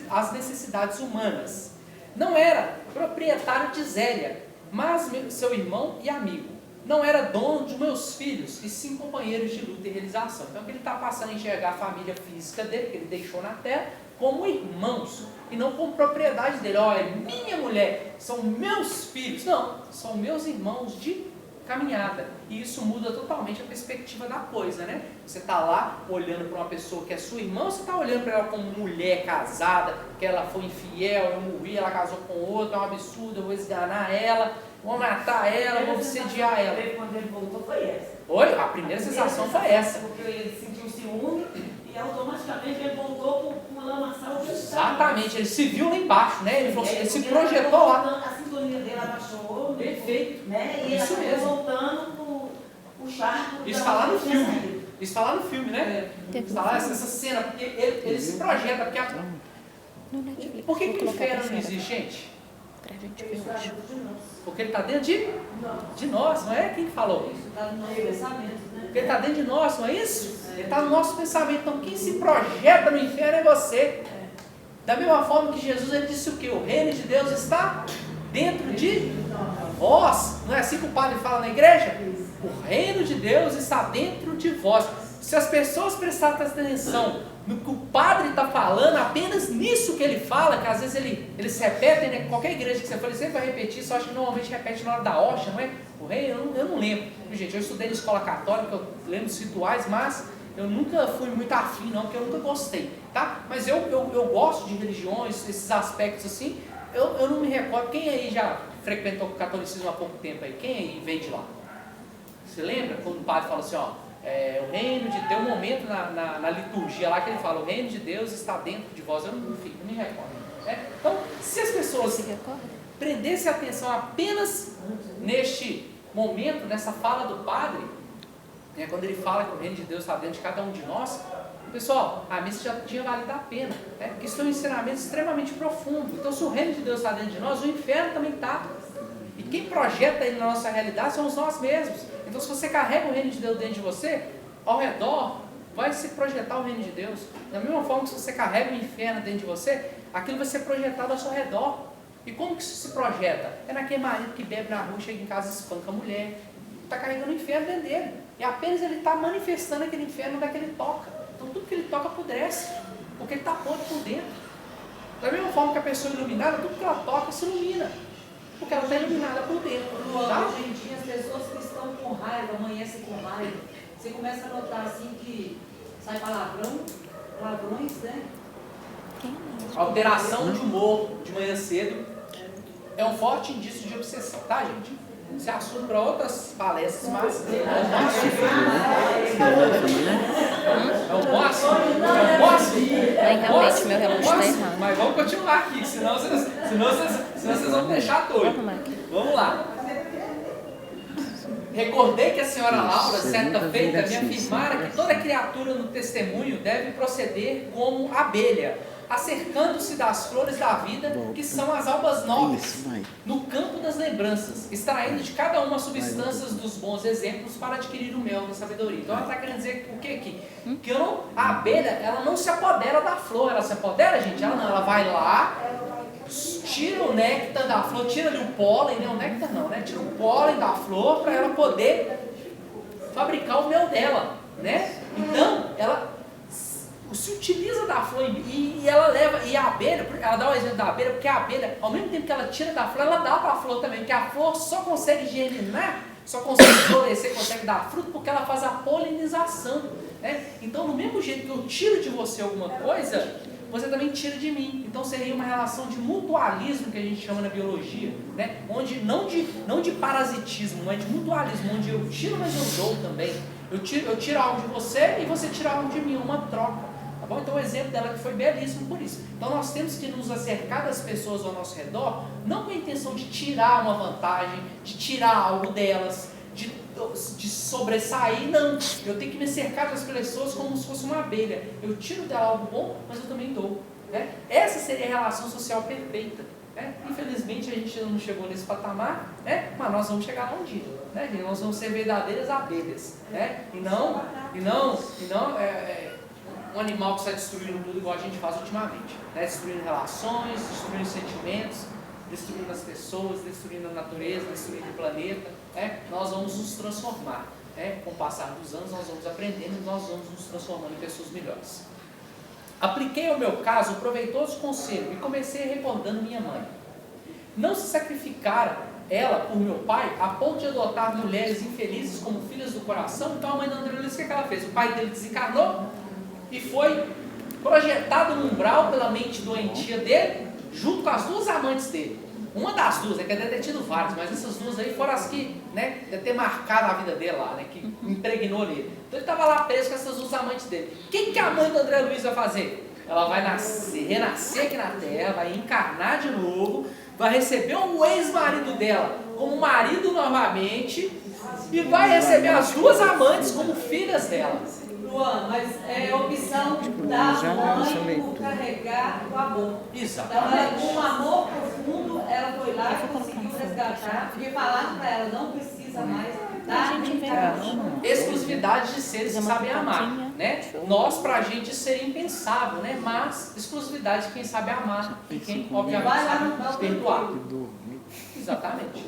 as necessidades humanas. Não era proprietário de Zélia, mas seu irmão e amigo. Não era dono de meus filhos, e sim companheiros de luta e realização. Então ele está passando a enxergar a família física dele, que ele deixou na terra, como irmãos, e não como propriedade dele. Ó, é minha mulher, são meus filhos. Não, são meus irmãos de caminhada. E isso muda totalmente a perspectiva da coisa, né? Você está lá olhando para uma pessoa que é sua irmã, ou você está olhando para ela como mulher casada, que ela foi infiel, eu morri, ela casou com outro, é um absurdo, eu vou esganar ela, vou matar ela, vou obsediar ela. Quando ele voltou foi essa. Oi? A primeira sensação foi essa. Porque ele sentiu ciúme e automaticamente ele voltou com uma lamaçal. Exatamente, ele se viu lá embaixo, né? Ele, ele se projetou lá. A sintonia dele abaixou. Perfeito. Né? E ele Isso acabou mesmo. voltando pro charco. Isso está lá no filme. Isso está lá no filme, né? Está lá essa cena, porque ele se projeta. Porque No Netflix. por que Vou o colocar inferno pra não fora. existe, gente? Pra gente ver hoje. Porque ele está dentro de nós, não é? Quem que falou? Isso está no nosso pensamento, né? Porque ele está dentro de nós, não é isso? Ele está no nosso pensamento. Então quem se projeta no inferno é você. Da mesma forma que Jesus ele disse o quê? O reino de Deus está dentro de vós. Não é assim que o padre fala na igreja? O reino de Deus está dentro de vós. se as pessoas prestarem atenção no que o padre está falando, apenas nisso que ele fala, que às vezes eles repetem, né? Qualquer igreja que você for, ele sempre vai repetir, só acho que normalmente repete na hora da hóstia, não é? O rei, eu não lembro. Gente, eu estudei na escola católica, eu lembro dos rituais, mas eu nunca fui muito afim, não, porque eu nunca gostei, tá? Mas eu gosto de religiões, esses aspectos assim, eu não me recordo. Quem aí já frequentou o catolicismo há pouco tempo aí? Quem aí veio de lá? Você lembra quando o padre fala assim, ó, o reino de Deus, um momento na liturgia lá que ele fala, o reino de Deus está dentro de vós, eu não me recordo. Então, se as pessoas prendessem atenção apenas neste momento, nessa fala do padre, quando ele fala que o reino de Deus está dentro de cada um de nós, pessoal, a missa já tinha valido a pena, porque isso é um ensinamento extremamente profundo. Então, se o reino de Deus está dentro de nós, o inferno também está. E quem projeta ele na nossa realidade somos nós mesmos. Então, se você carrega o reino de Deus dentro de você, ao redor vai se projetar o reino de Deus. Da mesma forma que se você carrega o inferno dentro de você, aquilo vai ser projetado ao seu redor. E como que isso se projeta? É naquele marido que bebe na rua, chega em casa e espanca a mulher. Está carregando o inferno dentro dele. E apenas ele está manifestando aquele inferno onde é que ele toca. Então tudo que ele toca apodrece, porque ele está podre por dentro. Da mesma forma que a pessoa iluminada, tudo que ela toca se ilumina. Porque ela está iluminada por dentro. Tá? Hoje em dia, as pessoas que estão com raiva, amanhecem com raiva, você começa a notar assim que sai palavrões, né? Alteração de humor de manhã cedo é um forte indício de obsessão, tá, gente? Isso é assunto para outras palestras, mas é um bom assunto. Realmente, meu relógio está errado. Mas vamos continuar aqui, senão vocês vão deixar doido. Vamos lá. Recordei que a senhora Laura, certa feita, me afirmara que toda criatura no testemunho deve proceder como abelha, acercando-se das flores da vida, que são as albas nobres, no campo das lembranças, extraindo de cada uma substâncias dos bons exemplos para adquirir o mel da sabedoria. Então ela está querendo dizer o que aqui? Que a abelha, ela não se apodera da flor, ela se apodera, gente? Ela não, ela vai lá, tira o néctar da flor, tira ali o pólen, né? O néctar não, né? Tira o pólen da flor para ela poder fabricar o mel dela, né? Então, ela se utiliza da flor e ela leva, e a abelha, ela dá o exemplo da abelha, porque a abelha, ao mesmo tempo que ela tira da flor, ela dá para a flor também, porque a flor só consegue germinar, só consegue florescer, consegue dar fruto, porque ela faz a polinização, né? Então, do mesmo jeito que eu tiro de você alguma coisa, você também tira de mim. Então seria uma relação de mutualismo que a gente chama na biologia, né? Onde não de parasitismo, mas de mutualismo, onde eu tiro, mas eu dou também. Eu tiro algo de você e você tira algo de mim, uma troca. Tá bom? Então o exemplo dela que foi belíssimo por isso. Então nós temos que nos acercar das pessoas ao nosso redor, não com a intenção de tirar uma vantagem, de tirar algo delas, de sobressair, não. Eu tenho que me cercar das pessoas como se fosse uma abelha. Eu tiro dela algo bom, mas eu também dou. Né? Essa seria a relação social perfeita. Né? Infelizmente a gente ainda não chegou nesse patamar, né? Mas nós vamos chegar lá um dia. Né? Nós vamos ser verdadeiras abelhas. Né? E não um animal que está destruindo tudo igual a gente faz ultimamente. Né? Destruindo relações, destruindo sentimentos, destruindo as pessoas, destruindo a natureza, destruindo o planeta. Nós vamos nos transformar. Com o passar dos anos, nós vamos aprendendo e nós vamos nos transformando em pessoas melhores. Apliquei ao meu caso o proveitoso conselho e comecei recordando minha mãe. Não se sacrificara ela por meu pai a ponto de adotar mulheres infelizes como filhas do coração. Então a mãe da André Luiz, o que ela fez? O pai dele desencarnou e foi projetado no umbral pela mente doentia dele, junto com as duas amantes dele. Uma das duas, que deve ter tido várias, mas essas duas aí foram as que, né, deve ter marcado a vida dele lá, né, que impregnou nele. Então ele estava lá preso com essas duas amantes dele. O que a mãe do André Luiz vai fazer? Ela vai renascer aqui na Terra, vai encarnar de novo, vai receber um ex-marido dela como marido novamente e vai receber as duas amantes como filhas dela. Luan, mas é opção da mãe por carregar o amor. Exatamente. Então, com um amor profundo, ela foi lá e conseguiu resgatar, porque falaram para ela, não precisa mais dar exclusividade de seres que sabem amar, né? Nós, pra gente, seria impensável, né? Mas exclusividade de quem sabe amar e quem, obviamente, sabe perdoar. Exatamente.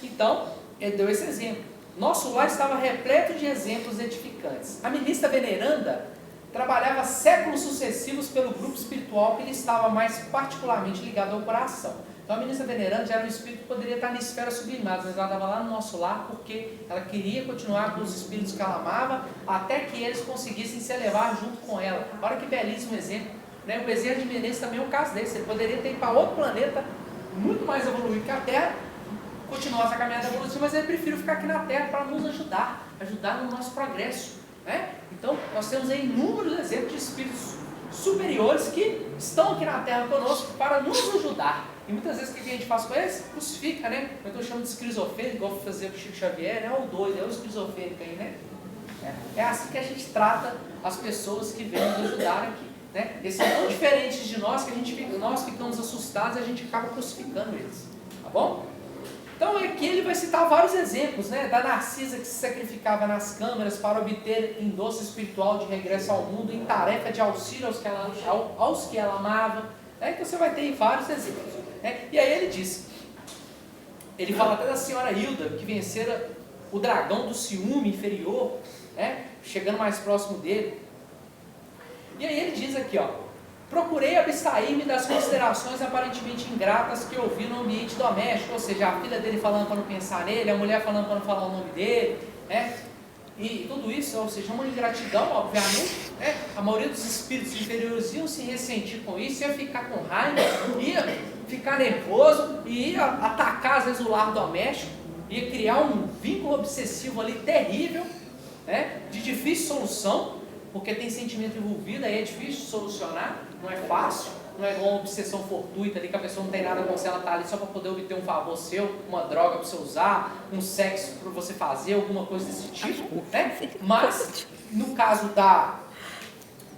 Então, ele deu esse exemplo. Nosso lar estava repleto de exemplos edificantes. A ministra veneranda trabalhava séculos sucessivos pelo grupo espiritual que lhe estava mais particularmente ligado ao coração. Então a ministra veneranda já era um espírito que poderia estar na esfera sublimada, mas ela estava lá no nosso lar porque ela queria continuar com os espíritos que ela amava até que eles conseguissem se elevar junto com ela. Olha que belíssimo exemplo, né? O Bezerra de Menezes também é um caso desse. Ele poderia ter ido para outro planeta muito mais evoluído que a Terra, continuar essa caminhada evolutiva, mas ele preferiu ficar aqui na Terra para nos ajudar no nosso progresso, né? Então nós temos aí inúmeros exemplos de espíritos superiores que estão aqui na Terra conosco para nos ajudar. E muitas vezes o que a gente faz com eles? Crucifica, né? Eu chamo de esquizofrênico, igual fazer o Chico Xavier, né? O doido, é o esquizofrênico aí, né? É assim que a gente trata as pessoas que vêm nos ajudar aqui, né? Eles são tão diferentes de nós que nós ficamos assustados e a gente acaba crucificando eles, tá bom? Então aqui ele vai citar vários exemplos, né? Da Narcisa que se sacrificava nas câmaras para obter endosso espiritual de regresso ao mundo, em tarefa de auxílio aos que ela amava, né? Então você vai ter vários exemplos, né? E aí ele fala até da senhora Hilda, que vencera o dragão do ciúme inferior, né? Chegando mais próximo dele. E aí ele diz aqui, ó: procurei abstrair-me das considerações aparentemente ingratas que eu vi no ambiente doméstico, ou seja, a filha dele falando para não pensar nele, a mulher falando para não falar o nome dele, né? E tudo isso, ou seja, uma ingratidão, obviamente, né? A maioria dos espíritos inferiores iam se ressentir com isso, ia ficar com raiva, ia ficar nervoso, e ia atacar às vezes o lar doméstico, ia criar um vínculo obsessivo ali terrível, né? De difícil solução, porque tem sentimento envolvido, aí é difícil de solucionar, não é fácil, não é igual uma obsessão fortuita ali, que a pessoa não tem nada com você, ela está ali só para poder obter um favor seu, uma droga para você usar, um sexo para você fazer, alguma coisa desse tipo, né? Mas, no caso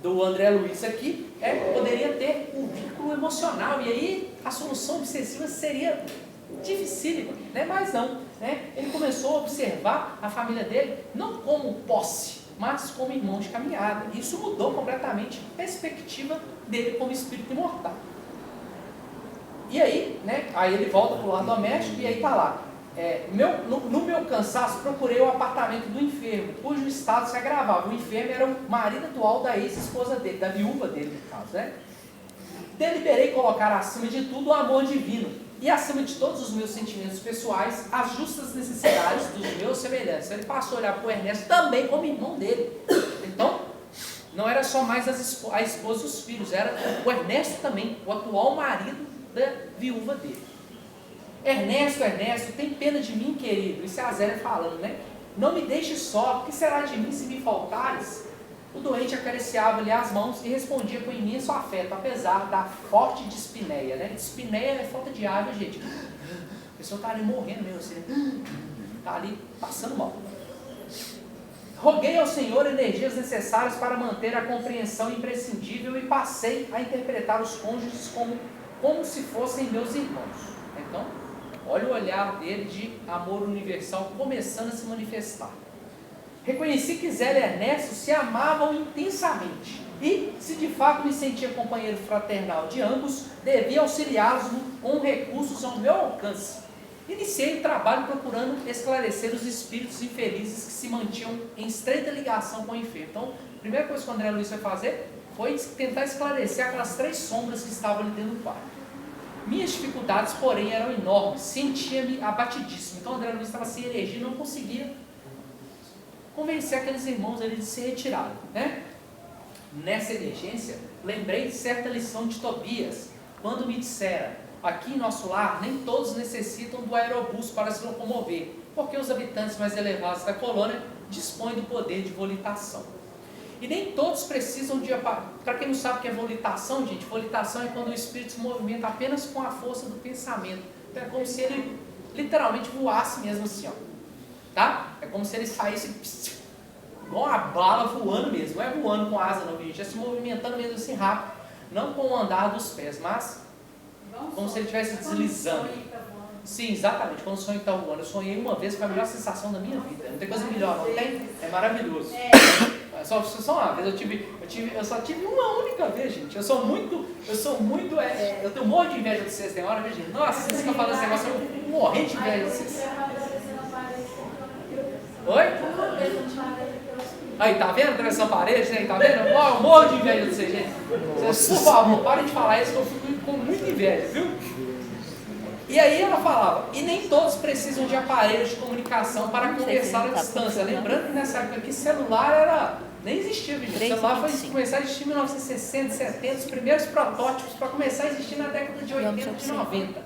do André Luiz aqui, poderia ter um vínculo emocional, e aí a solução obsessiva seria dificílima, né? Mas não, né? Ele começou a observar a família dele não como posse, mas como irmão de caminhada. Isso mudou completamente a perspectiva dele como espírito imortal. E aí, né, aí ele volta para o lado doméstico e aí está lá. No meu cansaço, procurei o apartamento do enfermo, cujo estado se agravava. O enfermo era o marido atual da ex-esposa dele, da viúva dele, no caso, né? Deliberei colocar acima de tudo o amor divino e acima de todos os meus sentimentos pessoais, as justas necessidades dos meus semelhantes. Ele passou a olhar para o Ernesto também como irmão dele. Então, não era só mais a esposa e os filhos, era o Ernesto também, o atual marido da viúva dele. Ernesto, tem pena de mim, querido? Isso é a Zélia falando, né? Não me deixe só, o que será de mim se me faltares? O doente acariciava-lhe as mãos e respondia com imenso afeto, apesar da forte dispneia, né? Dispneia é falta de ar, gente. A pessoa está ali morrendo mesmo, assim, está ali passando mal. Roguei ao Senhor energias necessárias para manter a compreensão imprescindível e passei a interpretar os cônjuges como se fossem meus irmãos. Então, olha o olhar dele de amor universal começando a se manifestar. Reconheci que Zélia e Ernesto se amavam intensamente e, se de fato me sentia companheiro fraternal de ambos, devia auxiliá-los com recursos ao meu alcance. Iniciei o trabalho procurando esclarecer os espíritos infelizes que se mantinham em estreita ligação com o enfermo. Então, a primeira coisa que o André Luiz foi fazer foi tentar esclarecer aquelas 3 sombras que estavam ali dentro do quarto. Minhas dificuldades, porém, eram enormes, sentia-me abatidíssimo. Então, o André Luiz estava sem energia e não conseguia convencer aqueles irmãos ali de se retirarem, né? Nessa emergência, lembrei de certa lição de Tobias, quando me dissera: aqui em nosso lar, nem todos necessitam do aerobus para se locomover, porque os habitantes mais elevados da colônia dispõem do poder de volitação. E nem todos precisam de... Para quem não sabe o que é volitação, gente, volitação é quando o espírito se movimenta apenas com a força do pensamento. Então é como se ele literalmente voasse mesmo assim, ó. Tá? É como se ele saísse igual uma bala voando mesmo. Não é voando com asa não, gente. É se movimentando mesmo assim rápido. Não com o andar dos pés, mas como se ele estivesse deslizando. Sim, exatamente. Quando o sonho está voando. Eu sonhei uma vez, foi a melhor sensação da minha vida. Não tem coisa melhor, não tem? É maravilhoso. Só uma vez, eu só tive uma única vez, gente. Eu tenho um monte de inveja de vocês, tem hora, gente. Nossa, vocês que eu falo esse negócio, eu morri de inveja de vocês. Aí, tá vendo? Atravessando paredes, né? Tá vendo? Ó, eu morro de inveja de vocês, gente. Vocês, por favor, parem de falar isso, que eu fico com muita inveja, viu? E aí ela falava, e nem todos precisam de aparelhos de comunicação para conversar à distância. Lembrando que nessa época aqui, celular era... nem existia, gente. O celular foi começar a existir em 1960, 70, os primeiros protótipos para começar a existir na década de 80, de 90.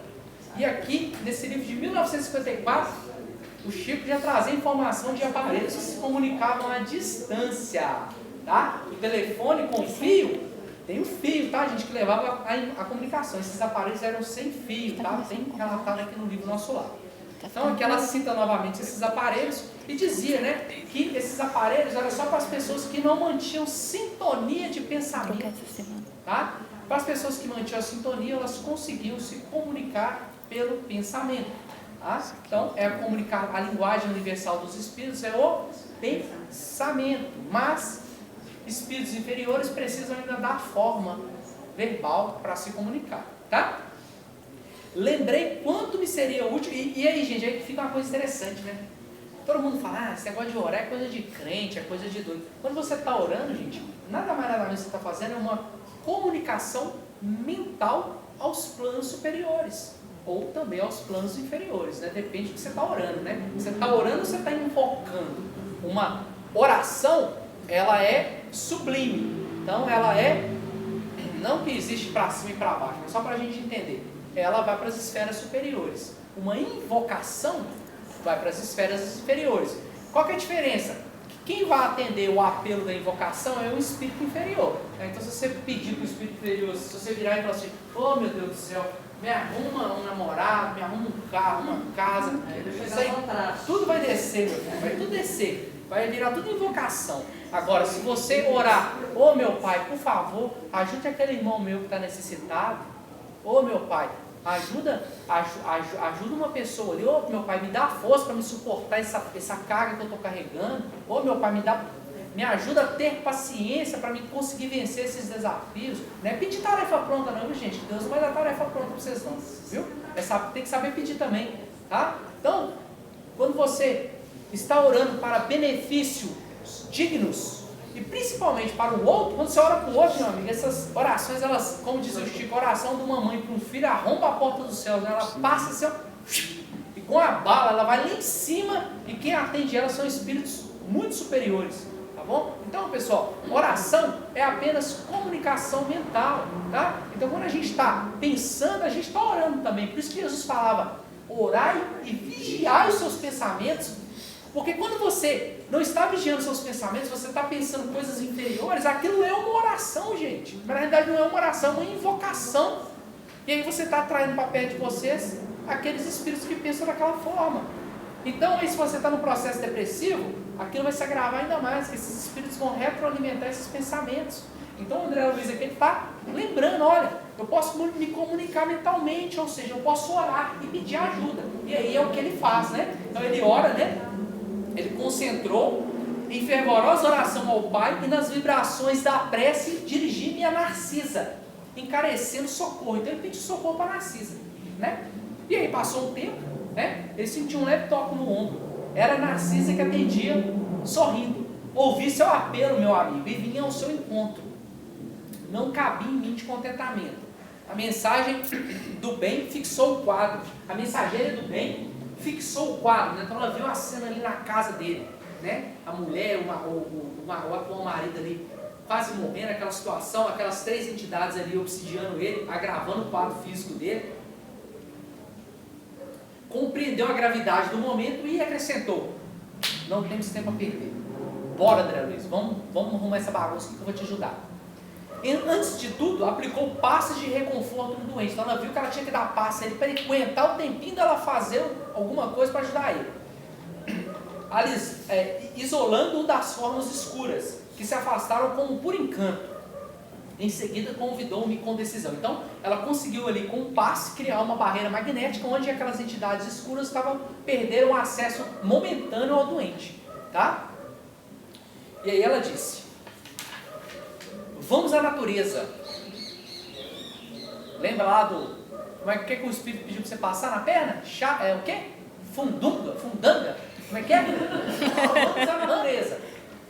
E aqui, nesse livro de 1954, o Chico já trazia informação de aparelhos que se comunicavam à distância, tá? O telefone com fio, tem um fio, tá, gente, que levava a comunicação. Esses aparelhos eram sem fio, tá? Tem relatado aqui no livro nosso lá. Então aqui ela cita novamente esses aparelhos e dizia, né, que esses aparelhos eram só para as pessoas que não mantinham sintonia de pensamento, tá? Para as pessoas que mantinham a sintonia, elas conseguiam se comunicar pelo pensamento. Tá? Então, a linguagem universal dos espíritos é o pensamento, mas espíritos inferiores precisam ainda dar forma verbal para se comunicar, tá? Lembrei quanto me seria útil, e aí, gente, aí fica uma coisa interessante, né? Todo mundo fala, esse negócio de orar é coisa de crente, é coisa de doido. Quando você está orando, gente, nada mais nada menos que você está fazendo é uma comunicação mental aos planos superiores. Ou também aos planos inferiores, né? Depende do que você está orando, né? Você está orando ou você está invocando? Uma oração, ela é sublime. Então, ela é, não que existe para cima e para baixo, mas só para a gente entender. Ela vai para as esferas superiores. Uma invocação vai para as esferas inferiores. Qual que é a diferença? Quem vai atender o apelo da invocação é o espírito inferior. Então, se você pedir para o espírito inferior, se você virar e falar assim, oh meu Deus do céu, me arruma um namorado, me arruma um carro, uma casa, isso aí, tudo vai descer, meu filho, vai tudo descer, vai virar tudo invocação. Agora, se você orar, ô meu pai, por favor, ajude aquele irmão meu que está necessitado, ô meu pai, ajuda uma pessoa ali, ô meu pai, me dá força para me suportar essa carga que eu estou carregando, ô meu pai, me ajuda a ter paciência para me conseguir vencer esses desafios. Não é pedir tarefa pronta não, viu, gente? Deus não vai dar tarefa pronta para vocês não, viu? Tem que saber pedir também, tá? Então, quando você está orando para benefícios dignos, e principalmente para o outro, quando você ora para o outro, meu amigo, essas orações, elas, como diz o Chico, a oração de uma mãe para um filho arromba a porta do céu, né? Ela passa assim, ó, e com a bala, ela vai lá em cima, e quem atende ela são espíritos muito superiores. Tá bom? Então, pessoal, oração é apenas comunicação mental, tá? Então, quando a gente está pensando, a gente está orando também. Por isso que Jesus falava, orai e vigiai os seus pensamentos, porque quando você não está vigiando seus pensamentos, você está pensando coisas inferiores, aquilo é uma oração, gente. Na realidade, não é uma oração, é uma invocação. E aí você está atraindo para perto de vocês aqueles espíritos que pensam daquela forma. Então, aí, se você está no processo depressivo, aquilo vai se agravar ainda mais, que esses espíritos vão retroalimentar esses pensamentos. Então, o André Luiz aqui está lembrando, olha, eu posso me comunicar mentalmente, ou seja, eu posso orar e pedir ajuda. E aí é o que ele faz, né? Então, ele ora, né? Ele concentrou em fervorosa oração ao Pai e nas vibrações da prece dirigi-me a Narcisa, encarecendo socorro. Então, ele pediu socorro para Narcisa, né? E aí passou um tempo, né? Ele sentiu um leve toque no ombro. Era Narcisa que atendia, sorrindo. Ouvi seu apelo, meu amigo, e vinha ao seu encontro. Não cabia em mim de contentamento. A mensagem do bem fixou o quadro. A mensageira do bem fixou o quadro, né? Então ela viu a cena ali na casa dele, né? A mulher, o atual marido ali, quase morrendo, aquela situação, aquelas três entidades ali obsidiando ele, agravando o quadro físico dele. Compreendeu a gravidade do momento e acrescentou, não temos tempo a perder. Bora, André Luiz, vamos arrumar essa bagunça aqui que eu vou te ajudar. E, antes de tudo, aplicou passes de reconforto no doente. Então ela viu que ela tinha que dar passe ali para ele aguentar o tempinho dela fazer alguma coisa para ajudar ele. Isolando-o das formas escuras, que se afastaram como por encanto. Em seguida convidou-me com decisão. Então ela conseguiu ali com um passe criar uma barreira magnética onde aquelas entidades escuras perderam o acesso momentâneo ao doente, tá? E aí ela disse, vamos à natureza. Lembra lá como é que o espírito pediu para você passar na perna? O quê? Fundanga? Como é que é? Vamos à natureza.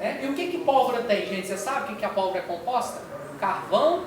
Né? E o que pólvora tem, gente? Você sabe o que a pólvora é composta? Carvão,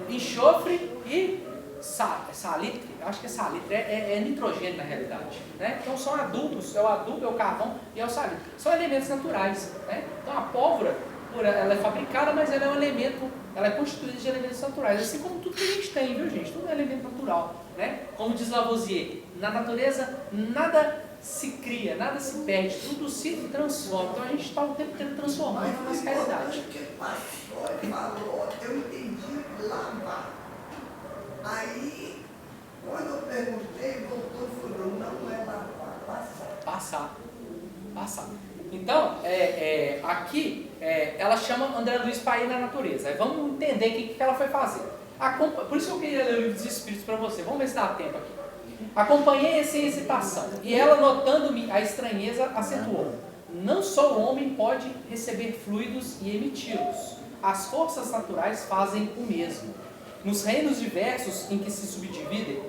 enxofre e salitre. Acho que é salitre, é nitrogênio na realidade. Né? Então são adubos, é o adubo, é o carvão e é o salitre. São elementos naturais. Né? Então a pólvora, ela é fabricada, mas ela é um elemento, ela é constituída de elementos naturais. Assim como tudo que a gente tem, viu, gente? Tudo é elemento natural. Né? Como diz Lavoisier, na natureza nada se cria, nada se perde, tudo se transforma. Então a gente está o tempo inteiro transformando a nossa realidade. O que o pastor falou, eu entendi lavar. Aí, quando eu perguntei, o doutor falou, não é lavar, passar. Passar. Então, aqui, ela chama André Luiz para ir na natureza. Aí vamos entender o que ela foi fazer. Por isso que eu queria ler o livro dos Espíritos para você. Vamos ver se dá tempo aqui. Acompanhei sem hesitação, e ela, notando-me a estranheza, acentuou: não só o homem pode receber fluidos e emiti-los. As forças naturais fazem o mesmo. Nos reinos diversos em que se subdividem,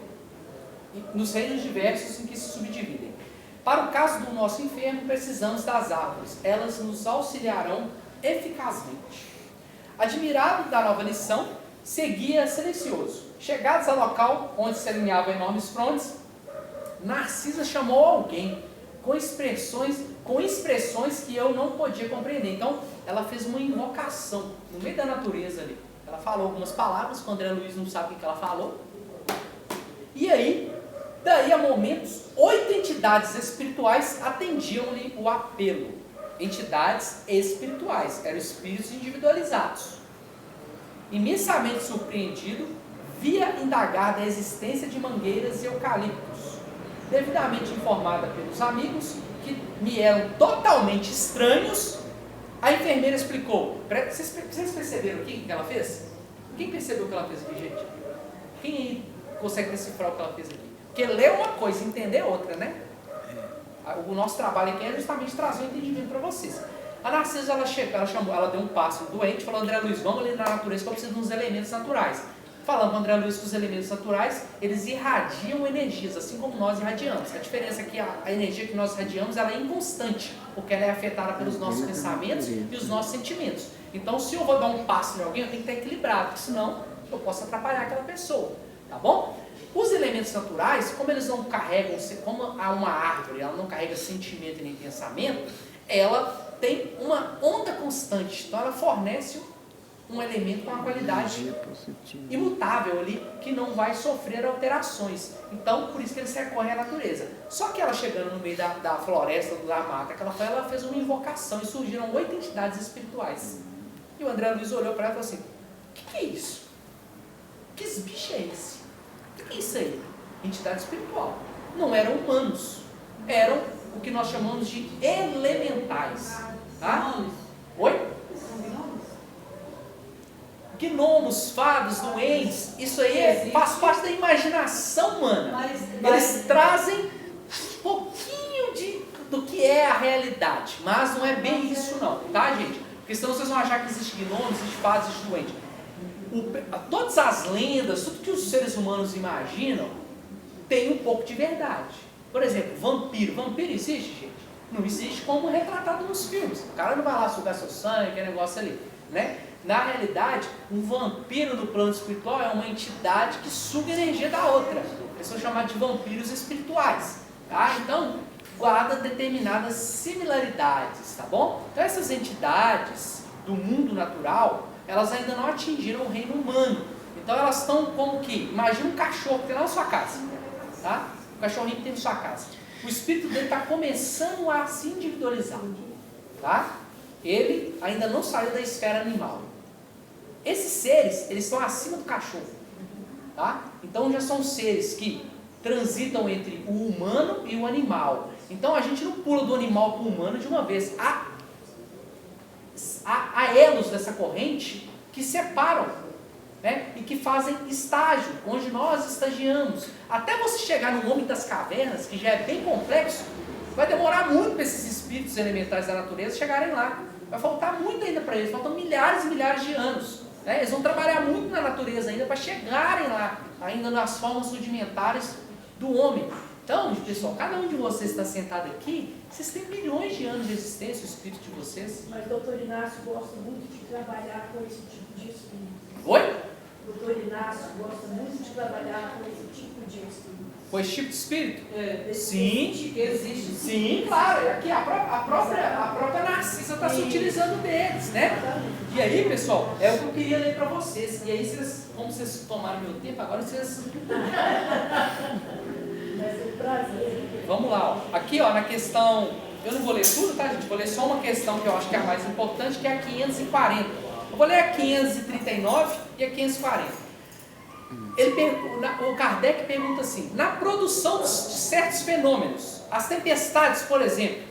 Para o caso do nosso enfermo, precisamos das árvores. Elas nos auxiliarão eficazmente. Admirado da nova lição, seguia silencioso. Chegados ao local onde se alinhavam enormes frondes, Narcisa chamou alguém com expressões que eu não podia compreender. Então, ela fez uma invocação no meio da natureza ali. Ela falou algumas palavras, que o André Luiz não sabe o que ela falou. E aí, daí a momentos, 8 entidades espirituais atendiam-lhe o apelo. Entidades espirituais, eram espíritos individualizados. Imensamente surpreendido, via indagar da existência de mangueiras e eucaliptos. Devidamente informada pelos amigos, que me eram totalmente estranhos, a enfermeira explicou. Vocês perceberam o que ela fez? Quem percebeu o que ela fez aqui, gente? Quem aí consegue decifrar o que ela fez aqui? Porque ler uma coisa e entender outra, né? O nosso trabalho aqui é justamente trazer o entendimento para vocês. A Narcisa, ela deu um passo doente, falou: André Luiz, vamos ali na natureza que eu preciso de uns elementos naturais. Falando com o André Luiz que os elementos naturais, eles irradiam energias, assim como nós irradiamos. A diferença é que a energia que nós irradiamos, ela é inconstante, porque ela é afetada pelos nossos pensamentos e os nossos sentimentos. Então, se eu vou dar um passo em alguém, eu tenho que estar equilibrado, porque senão eu posso atrapalhar aquela pessoa, tá bom? Os elementos naturais, como eles não carregam, como uma árvore, ela não carrega sentimento nem pensamento, ela tem uma onda constante, então ela fornece um elemento com uma qualidade imutável ali, que não vai sofrer alterações. Então, por isso que eles recorrem à natureza. Só que ela chegando no meio da floresta, da mata, ela fez uma invocação e surgiram 8 entidades espirituais. E o André Luiz olhou para ela e falou assim: o que é isso? Que bicho é esse? O que é isso aí? Entidade espiritual. Não eram humanos, eram o que nós chamamos de elementais. Tá? Oi? Gnomos, fados, doentes, isso aí faz parte da imaginação humana. Eles trazem um pouquinho do que é a realidade, mas não é bem isso não, tá, gente? Porque senão vocês vão achar que existe gnomos, existe fados, existe doente. Todas as lendas, tudo que os seres humanos imaginam, tem um pouco de verdade. Por exemplo, vampiro. Vampiro existe, gente? Não existe como retratado nos filmes. O cara não vai lá sugar seu sangue, aquele negócio ali, né? Na realidade, um vampiro no plano espiritual é uma entidade que suga a energia da outra. Eles são chamados de vampiros espirituais. Tá? Então, guarda determinadas similaridades, tá bom? Então, essas entidades do mundo natural, elas ainda não atingiram o reino humano. Então, elas estão como que, imagina um cachorro que tem lá na sua casa. Tá? O cachorrinho que tem na sua casa. O espírito dele está começando a se individualizar. Tá? Ele ainda não saiu da esfera animal. Esses seres, eles estão acima do cachorro, tá? Então já são seres que transitam entre o humano e o animal. Então a gente não pula do animal para o humano de uma vez. Há elos dessa corrente que separam, né? E que fazem estágio, onde nós estagiamos. Até você chegar no homem das cavernas, que já é bem complexo, vai demorar muito para esses espíritos elementais da natureza chegarem lá. Vai faltar muito ainda para eles, faltam milhares e milhares de anos. Né? Eles vão trabalhar muito na natureza ainda para chegarem lá, ainda nas formas rudimentares do homem. Então, pessoal, cada um de vocês está sentado aqui, vocês têm milhões de anos de existência, o espírito de vocês. Mas o doutor Inácio gosta muito de trabalhar com esse tipo de espírito. Oi? O doutor Inácio gosta muito de trabalhar com esse tipo de espírito. Com esse tipo de espírito? Esse Sim, tipo que existe. Sim, claro. Aqui a própria Narcisa está se utilizando deles, né? E aí, pessoal, é o que eu queria ler para vocês. E aí, como vocês tomaram meu tempo, agora vocês... Vai ser um prazer. Vamos lá, ó. Aqui, ó, na questão... Eu não vou ler tudo, tá, gente? Vou ler só uma questão que eu acho que é a mais importante, que é a 540. Eu vou ler a 539 e a 540. O Kardec pergunta assim: na produção de certos fenômenos, as tempestades, por exemplo,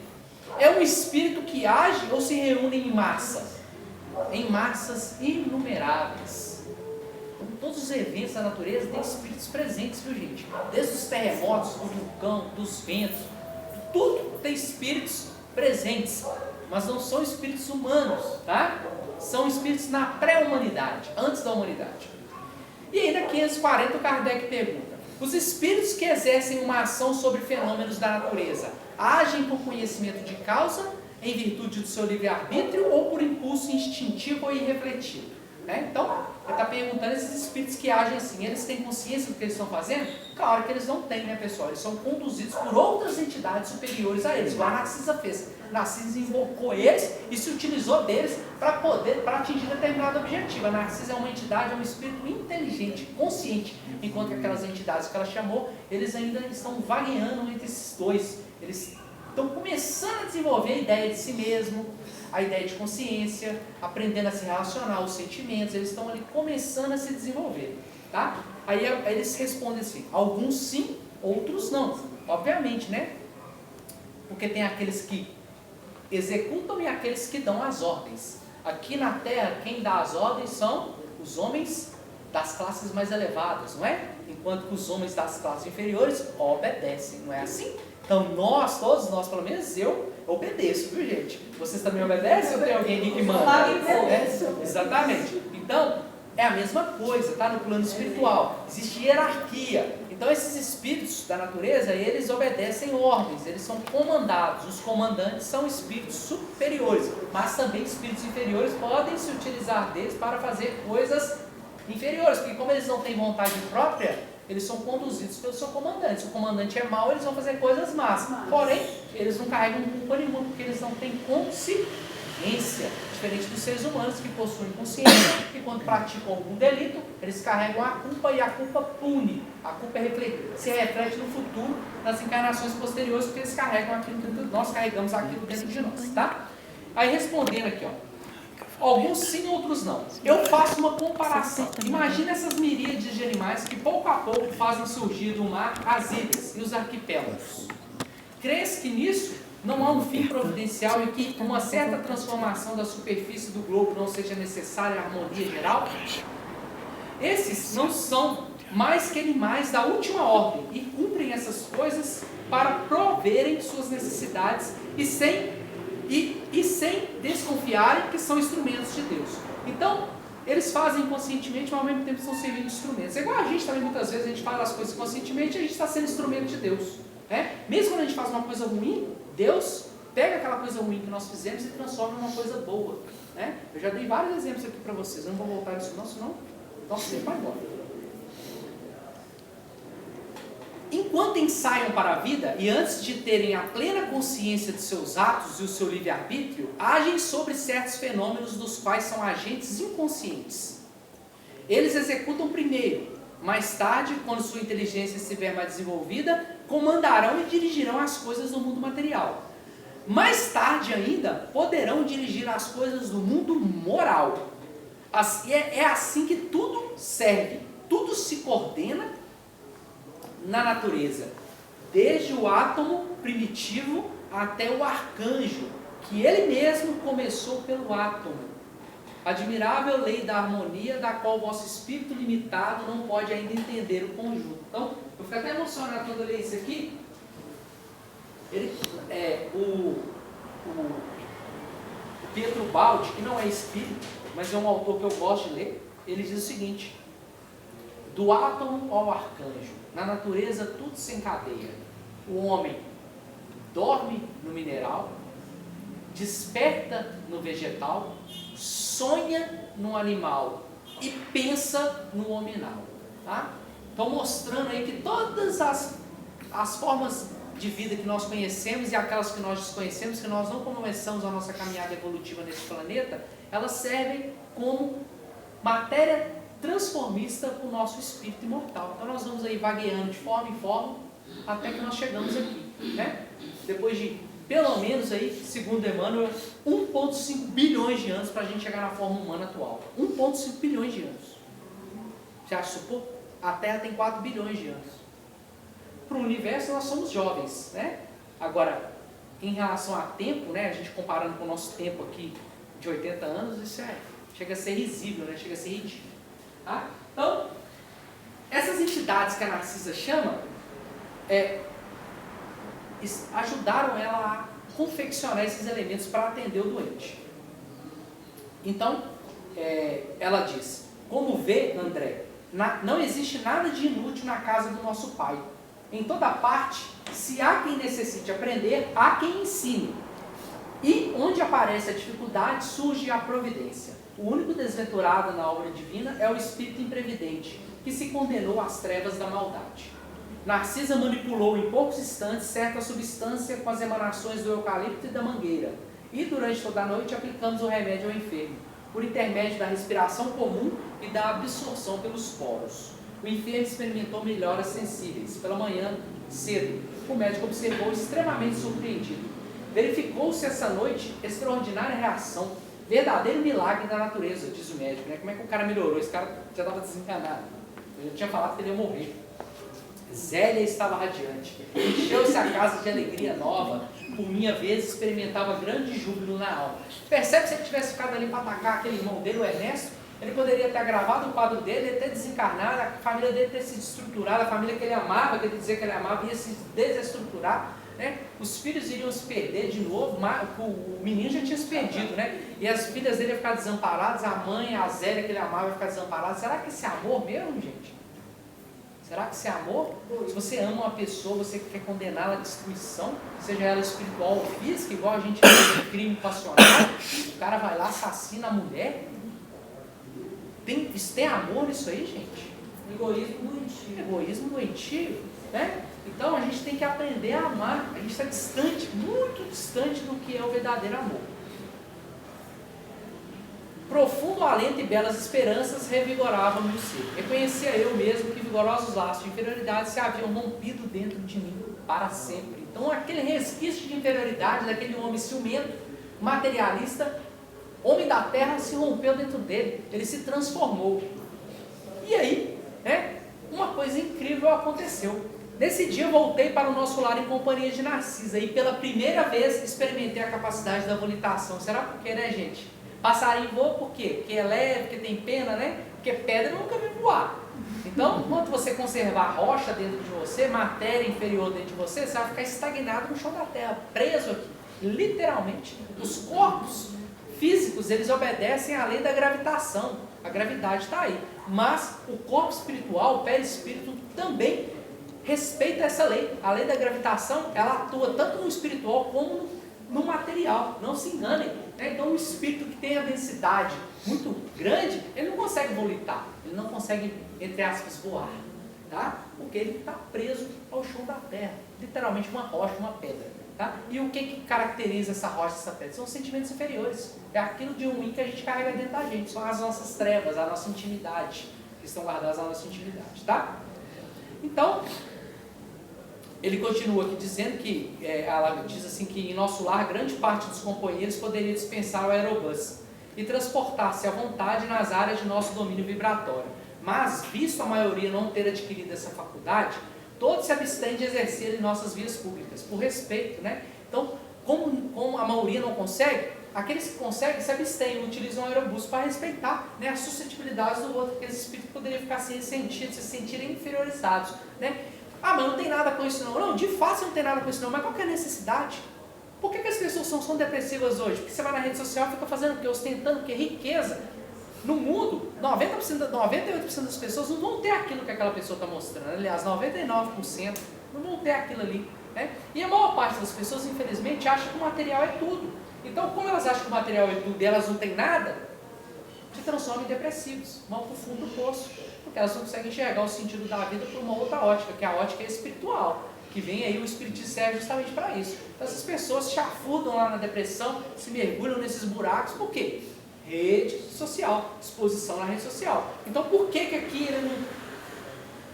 é um espírito que age ou se reúne em massa? Em massas inumeráveis. Todos os eventos da natureza têm espíritos presentes, viu, gente? Desde os terremotos, do vulcão, dos ventos, tudo tem espíritos presentes, mas não são espíritos humanos, tá? São espíritos na pré-humanidade, antes da humanidade. E aí na 540 o Kardec pergunta: os espíritos que exercem uma ação sobre fenômenos da natureza agem por conhecimento de causa, em virtude do seu livre-arbítrio ou por impulso instintivo ou irrefletido? Então, ele está perguntando, esses espíritos que agem assim, eles têm consciência do que eles estão fazendo? Claro que eles não têm, né, pessoal? Eles são conduzidos por outras entidades superiores a eles, igual a Narcisa fez. Narcisa invocou eles e se utilizou deles para atingir determinado objetivo. A Narcisa é uma entidade, é um espírito inteligente, consciente, enquanto que aquelas entidades que ela chamou, eles ainda estão vagueando entre esses dois. Eles estão começando a desenvolver a ideia de si mesmo, a ideia de consciência, aprendendo a se relacionar, os sentimentos, eles estão ali começando a se desenvolver, tá? Aí eles respondem assim: alguns sim, outros não, obviamente, né? Porque tem aqueles que executam e aqueles que dão as ordens. Aqui na Terra, quem dá as ordens são os homens das classes mais elevadas, não é? Enquanto que os homens das classes inferiores obedecem, não é assim? Então todos nós, pelo menos eu, obedeço, viu, gente? Vocês também obedecem ou tem alguém aqui que manda? Exatamente. Então, é a mesma coisa, tá? No plano espiritual. Existe hierarquia. Então, esses espíritos da natureza, eles obedecem ordens, eles são comandados. Os comandantes são espíritos superiores, mas também espíritos inferiores podem se utilizar deles para fazer coisas inferiores, porque como eles não têm vontade própria, eles são conduzidos pelo seu comandante. Se o comandante é mau, eles vão fazer coisas más. Porém, eles não carregam culpa nenhuma, porque eles não têm consciência. Diferente dos seres humanos que possuem consciência e quando praticam algum delito, eles carregam a culpa e a culpa pune. A culpa se reflete no futuro, nas encarnações posteriores, porque eles carregam aquilo dentro de nós, nós carregamos aquilo dentro de nós, tá? Aí respondendo aqui, ó. Alguns sim, outros não. Eu faço uma comparação. Imagina essas miríades de animais que pouco a pouco fazem surgir do mar as ilhas e os arquipélagos. Crês que nisso não há um fim providencial e que uma certa transformação da superfície do globo não seja necessária à harmonia geral? Esses não são mais que animais da última ordem e cumprem essas coisas para proverem suas necessidades e sem desconfiarem que são instrumentos de Deus. Então, eles fazem inconscientemente, mas ao mesmo tempo estão servindo de instrumentos. É igual a gente também, muitas vezes, a gente faz as coisas conscientemente e a gente está sendo instrumento de Deus. Mesmo quando a gente faz uma coisa ruim, Deus pega aquela coisa ruim que nós fizemos e transforma em uma coisa boa. Eu já dei vários exemplos aqui para vocês, eu não vou voltar nisso não, senão nosso tempo vai embora. Enquanto ensaiam para a vida e antes de terem a plena consciência de seus atos e o seu livre-arbítrio, agem sobre certos fenômenos dos quais são agentes inconscientes. Eles executam primeiro, mais tarde, quando sua inteligência estiver mais desenvolvida, comandarão e dirigirão as coisas do mundo material. Mais tarde ainda, poderão dirigir as coisas do mundo moral. É assim que tudo serve, tudo se coordena na natureza, desde o átomo primitivo até o arcanjo, que ele mesmo começou pelo átomo. Admirável lei da harmonia, da qual o vosso espírito limitado não pode ainda entender o conjunto. Então, eu fico até emocionado quando eu leio isso aqui. O Pietro Baldi, que não é espírito, mas é um autor que eu gosto de ler, ele diz o seguinte: do átomo ao arcanjo, na natureza tudo se encadeia. o homem dorme no mineral, desperta no vegetal, sonha no animal e pensa no hominal. Tá? Estou mostrando aí que todas as formas de vida que nós conhecemos e aquelas que nós desconhecemos, que nós não começamos a nossa caminhada evolutiva nesse planeta, elas servem como matéria transformista para o nosso espírito imortal. Então nós vamos aí vagueando de forma em forma até que nós chegamos aqui, né? Depois de pelo menos aí, segundo Emmanuel, 1,5 bilhões de anos para a gente chegar na forma humana atual. 1,5 bilhões de anos. Você acha isso pouco? A Terra tem 4 bilhões de anos. Para o universo nós somos jovens, né? Agora, em relação a tempo, né? A gente comparando com o nosso tempo aqui de 80 anos, isso chega a ser risível, né? Chega a ser ridículo. Tá? Então, essas entidades que a Narcisa chama, ajudaram ela a confeccionar esses elementos para atender o doente. Então, ela diz, como vê, André, não existe nada de inútil na casa do nosso Pai. Em toda parte, se há quem necessite aprender, há quem ensine. E onde aparece a dificuldade, surge a providência. O único desventurado na obra divina é o espírito imprevidente, que se condenou às trevas da maldade. Narcisa manipulou em poucos instantes certa substância com as emanações do eucalipto e da mangueira, e durante toda a noite aplicamos o remédio ao enfermo, por intermédio da respiração comum e da absorção pelos poros. O enfermo experimentou melhoras sensíveis. Pela manhã, cedo, o médico observou extremamente surpreendido. Verificou-se essa noite extraordinária reação, verdadeiro milagre da natureza, diz o médico. Né? Como é que o cara melhorou? Esse cara já estava desencanado. Eu já tinha falado que ele ia morrer. Zélia estava radiante. Encheu-se a casa de alegria nova. Por minha vez, experimentava grande júbilo na alma. Percebe que se ele tivesse ficado ali para atacar aquele irmão dele, o Ernesto, ele poderia ter agravado o quadro dele, ele ter desencarnado, a família dele ter se desestruturado, a família que ele amava, que ele dizia que ele amava, ia se desestruturar, né? Os filhos iriam se perder de novo, o menino já tinha se perdido, né? E as filhas dele iam ficar desamparadas, a mãe, a Zélia que ele amava, ia ficar desamparada. Será que esse amor mesmo, gente? Será que esse amor, se você ama uma pessoa, você quer condená-la à destruição, seja ela espiritual ou física, igual a gente vê de crime passional, o cara vai lá, assassina a mulher? Tem amor nisso aí, gente? Egoísmo doentio. Egoísmo doentio, né? Então a gente tem que aprender a amar. A gente está distante, muito distante do que é o verdadeiro amor. Profundo alento e belas esperanças revigoravam meu ser. Reconhecia eu mesmo que vigorosos laços de inferioridade se haviam rompido dentro de mim para sempre. Então aquele resquício de inferioridade daquele homem ciumento, materialista, homem da terra, se rompeu dentro dele, ele se transformou. E aí, uma coisa incrível aconteceu. Nesse dia eu voltei para o nosso lar em companhia de Narcisa e pela primeira vez experimentei a capacidade da volitação. Será por quê, né, gente? Passarinho voa por quê? Porque é leve, porque tem pena, né? Porque pedra nunca vai voar. Então, enquanto você conservar rocha dentro de você, matéria inferior dentro de você, você vai ficar estagnado no chão da terra, preso aqui. Literalmente. Os corpos físicos, eles obedecem à lei da gravitação. A gravidade está aí. Mas o corpo espiritual, o perispírito, também respeita essa lei. A lei da gravitação, ela atua tanto no espiritual como no material. Não se enganem. Então, o espírito que tem a densidade muito grande, ele não consegue volitar. Ele não consegue, entre aspas, voar. Tá? Porque ele está preso ao chão da terra. Literalmente uma rocha, uma pedra. Tá? E o que caracteriza essa rocha, essa pedra? São os sentimentos inferiores. É aquilo de ruim que a gente carrega dentro da gente. São as nossas trevas, a nossa intimidade, que estão guardadas na nossa intimidade. Tá? Então, ele continua aqui dizendo que, ela diz assim que em nosso lar, grande parte dos companheiros poderia dispensar o aerobus e transportar-se à vontade nas áreas de nosso domínio vibratório. Mas, visto a maioria não ter adquirido essa faculdade, todos se abstêm de exercer em nossas vias públicas, por respeito, né? Então, como a maioria não consegue, aqueles que conseguem se abstêm, utilizam o aerobus para respeitar, né, as suscetibilidades do outro, porque esse espírito poderia ficar sem sentido, se sentirem inferiorizados, né? Ah, mas não tem nada com isso não. Não, de fato não tem nada com isso não, mas qual que é a necessidade? Por que as pessoas são depressivas hoje? Porque você vai na rede social e fica fazendo o quê? Ostentando o quê? Riqueza. No mundo, 98% das pessoas não vão ter aquilo que aquela pessoa está mostrando. Aliás, 99% não vão ter aquilo ali. Né? E a maior parte das pessoas, infelizmente, acha que o material é tudo. Então, como elas acham que o material é tudo e elas não têm nada, se transformam em depressivos, vão para o fundo do poço, porque elas não conseguem enxergar o sentido da vida por uma outra ótica, que é a ótica espiritual, que vem aí o Espiritismo serve justamente para isso. Então, essas pessoas chafurdam lá na depressão, se mergulham nesses buracos, por quê? Rede social, exposição na rede social. Então, por que aqui ele não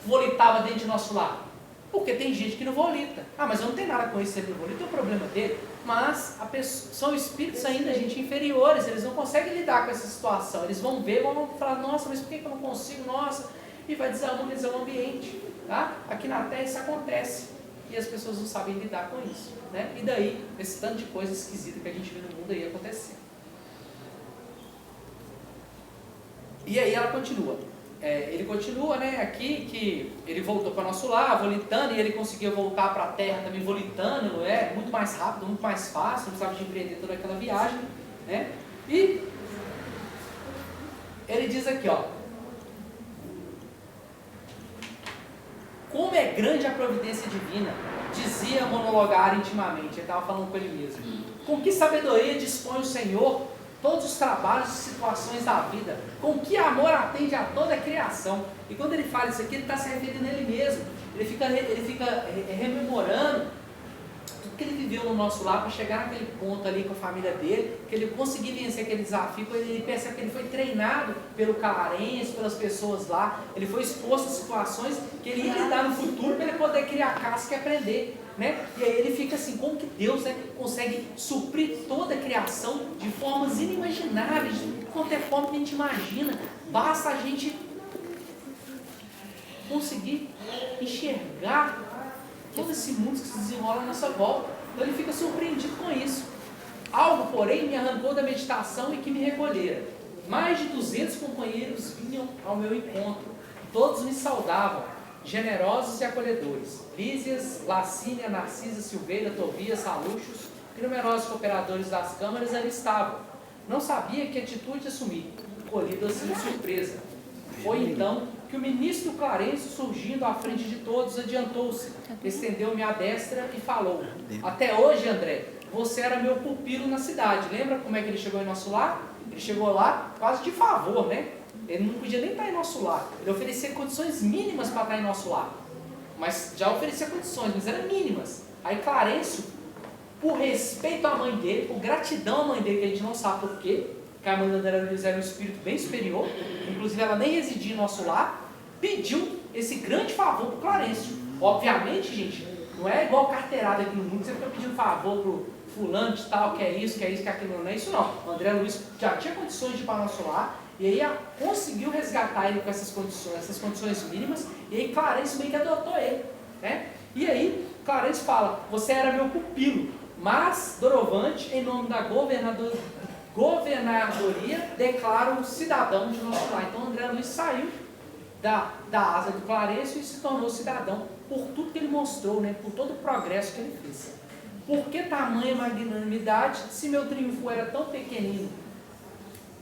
volitava dentro de nosso lar? Porque tem gente que não volita. Ah, mas eu não tenho nada com isso, se ele não volita, é o problema dele. Mas são espíritos ainda, gente, inferiores, eles não conseguem lidar com essa situação. Eles vão ver, vão falar, nossa, mas por que eu não consigo? Nossa, e vai desarmonizar o ambiente. Tá? Aqui na Terra isso acontece. E as pessoas não sabem lidar com isso. Né? E daí, esse tanto de coisa esquisita que a gente vê no mundo aí acontecendo. E aí ela continua. Ele continua, né, aqui, que ele voltou para o nosso lar, volitando, e ele conseguiu voltar para a Terra também volitando, muito mais rápido, muito mais fácil, não precisava de empreender toda aquela viagem, né? E ele diz aqui, ó, como é grande a providência divina, dizia monologar intimamente, ele estava falando com ele mesmo, com que sabedoria dispõe o Senhor todos os trabalhos e situações da vida, com que amor atende a toda a criação. E quando ele fala isso aqui, ele está se referindo a ele mesmo. Ele fica rememorando tudo que ele viveu no nosso lar para chegar naquele ponto ali com a família dele, que ele conseguiu vencer aquele desafio. Ele percebe que ele foi treinado pelo Clarence, pelas pessoas lá, ele foi exposto a situações que ele ia lidar no futuro para ele poder criar casca e aprender. Né? E aí ele fica assim, como que Deus, né, consegue suprir toda a criação de formas inimagináveis, de qualquer forma que a gente imagina, basta a gente conseguir enxergar todo esse mundo que se desenrola à nossa volta. Então ele fica surpreendido com isso. Algo, porém, me arrancou da meditação e que me recolhera. Mais de 200 companheiros vinham ao meu encontro, todos me saudavam, generosos e acolhedores, Lísias, Lacínia, Narcisa, Silveira, Tobias, Saluxos e numerosos cooperadores das câmaras ali estavam. Não sabia que atitude assumir, colhido assim de surpresa. Foi então que o ministro Clarence, surgindo à frente de todos, adiantou-se, estendeu-me a destra e falou: até hoje, André, você era meu pupilo na cidade. Lembra como é que ele chegou em nosso lar? Ele chegou lá quase de favor, né? Ele não podia nem estar em nosso lar. Ele oferecia condições mínimas para estar em nosso lar. Mas já oferecia condições, mas eram mínimas. Aí Clarencio, por respeito à mãe dele, por gratidão à mãe dele, que a gente não sabe por quê, que a mãe da André Luiz era um espírito bem superior, inclusive ela nem residia em nosso lar, pediu esse grande favor para o Clarencio. Obviamente, gente, não é igual carteirada aqui no mundo, você fica pedindo favor para o fulano de tal, que é isso, que aquilo, não é isso não. O André Luiz já tinha condições de ir para nosso lar, e aí conseguiu resgatar ele com essas condições mínimas, e aí Clarence meio que adotou ele, né? E aí Clarence fala: você era meu pupilo, mas Dorovante, em nome da governadoria, declara um cidadão de nosso lar. Então André Luiz saiu da asa do Clarence e se tornou cidadão por tudo que ele mostrou, né? Por todo o progresso que ele fez. Por que tamanha magnanimidade se meu triunfo era tão pequenino?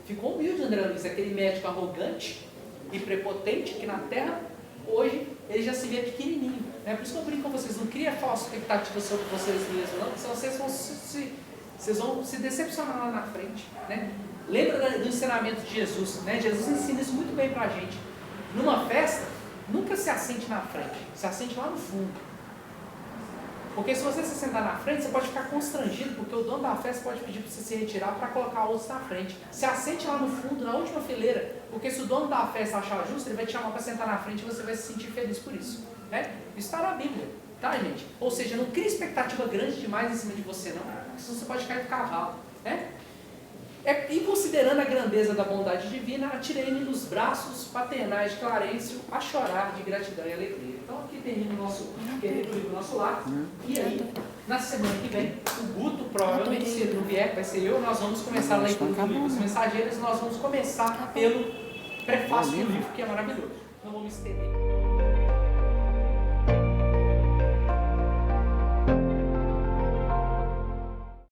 Ficou humilde André Luiz, aquele médico arrogante e prepotente que na Terra, hoje, ele já se vê pequenininho. Né? Por isso que eu brinco com vocês, não cria falsa expectativa sobre vocês mesmos, não, senão vocês vão se decepcionar lá na frente. Né? Lembra do ensinamento de Jesus, né? Jesus ensina isso muito bem pra gente. Numa festa, nunca se assente na frente, se assente lá no fundo. Porque se você se sentar na frente, você pode ficar constrangido, porque o dono da festa pode pedir para você se retirar para colocar outros na frente. Se assente lá no fundo, na última fileira, porque se o dono da festa achar justo, ele vai te chamar para sentar na frente e você vai se sentir feliz por isso. Né? Isso está na Bíblia, tá, gente? Ou seja, não crie expectativa grande demais em cima de você, não, porque senão você pode cair do cavalo. Né? E considerando a grandeza da bondade divina, atirei-me nos braços paternais de Clarencio a chorar de gratidão e alegria. Então aqui termina o nosso querido livro Nosso Lar. E aí, na semana que vem, o Guto, provavelmente se ele não vier, vai ser eu, nós vamos começar a leitura do livro Os Mensageiros, nós vamos começar pelo prefácio do livro, que é maravilhoso. Não vou me estender.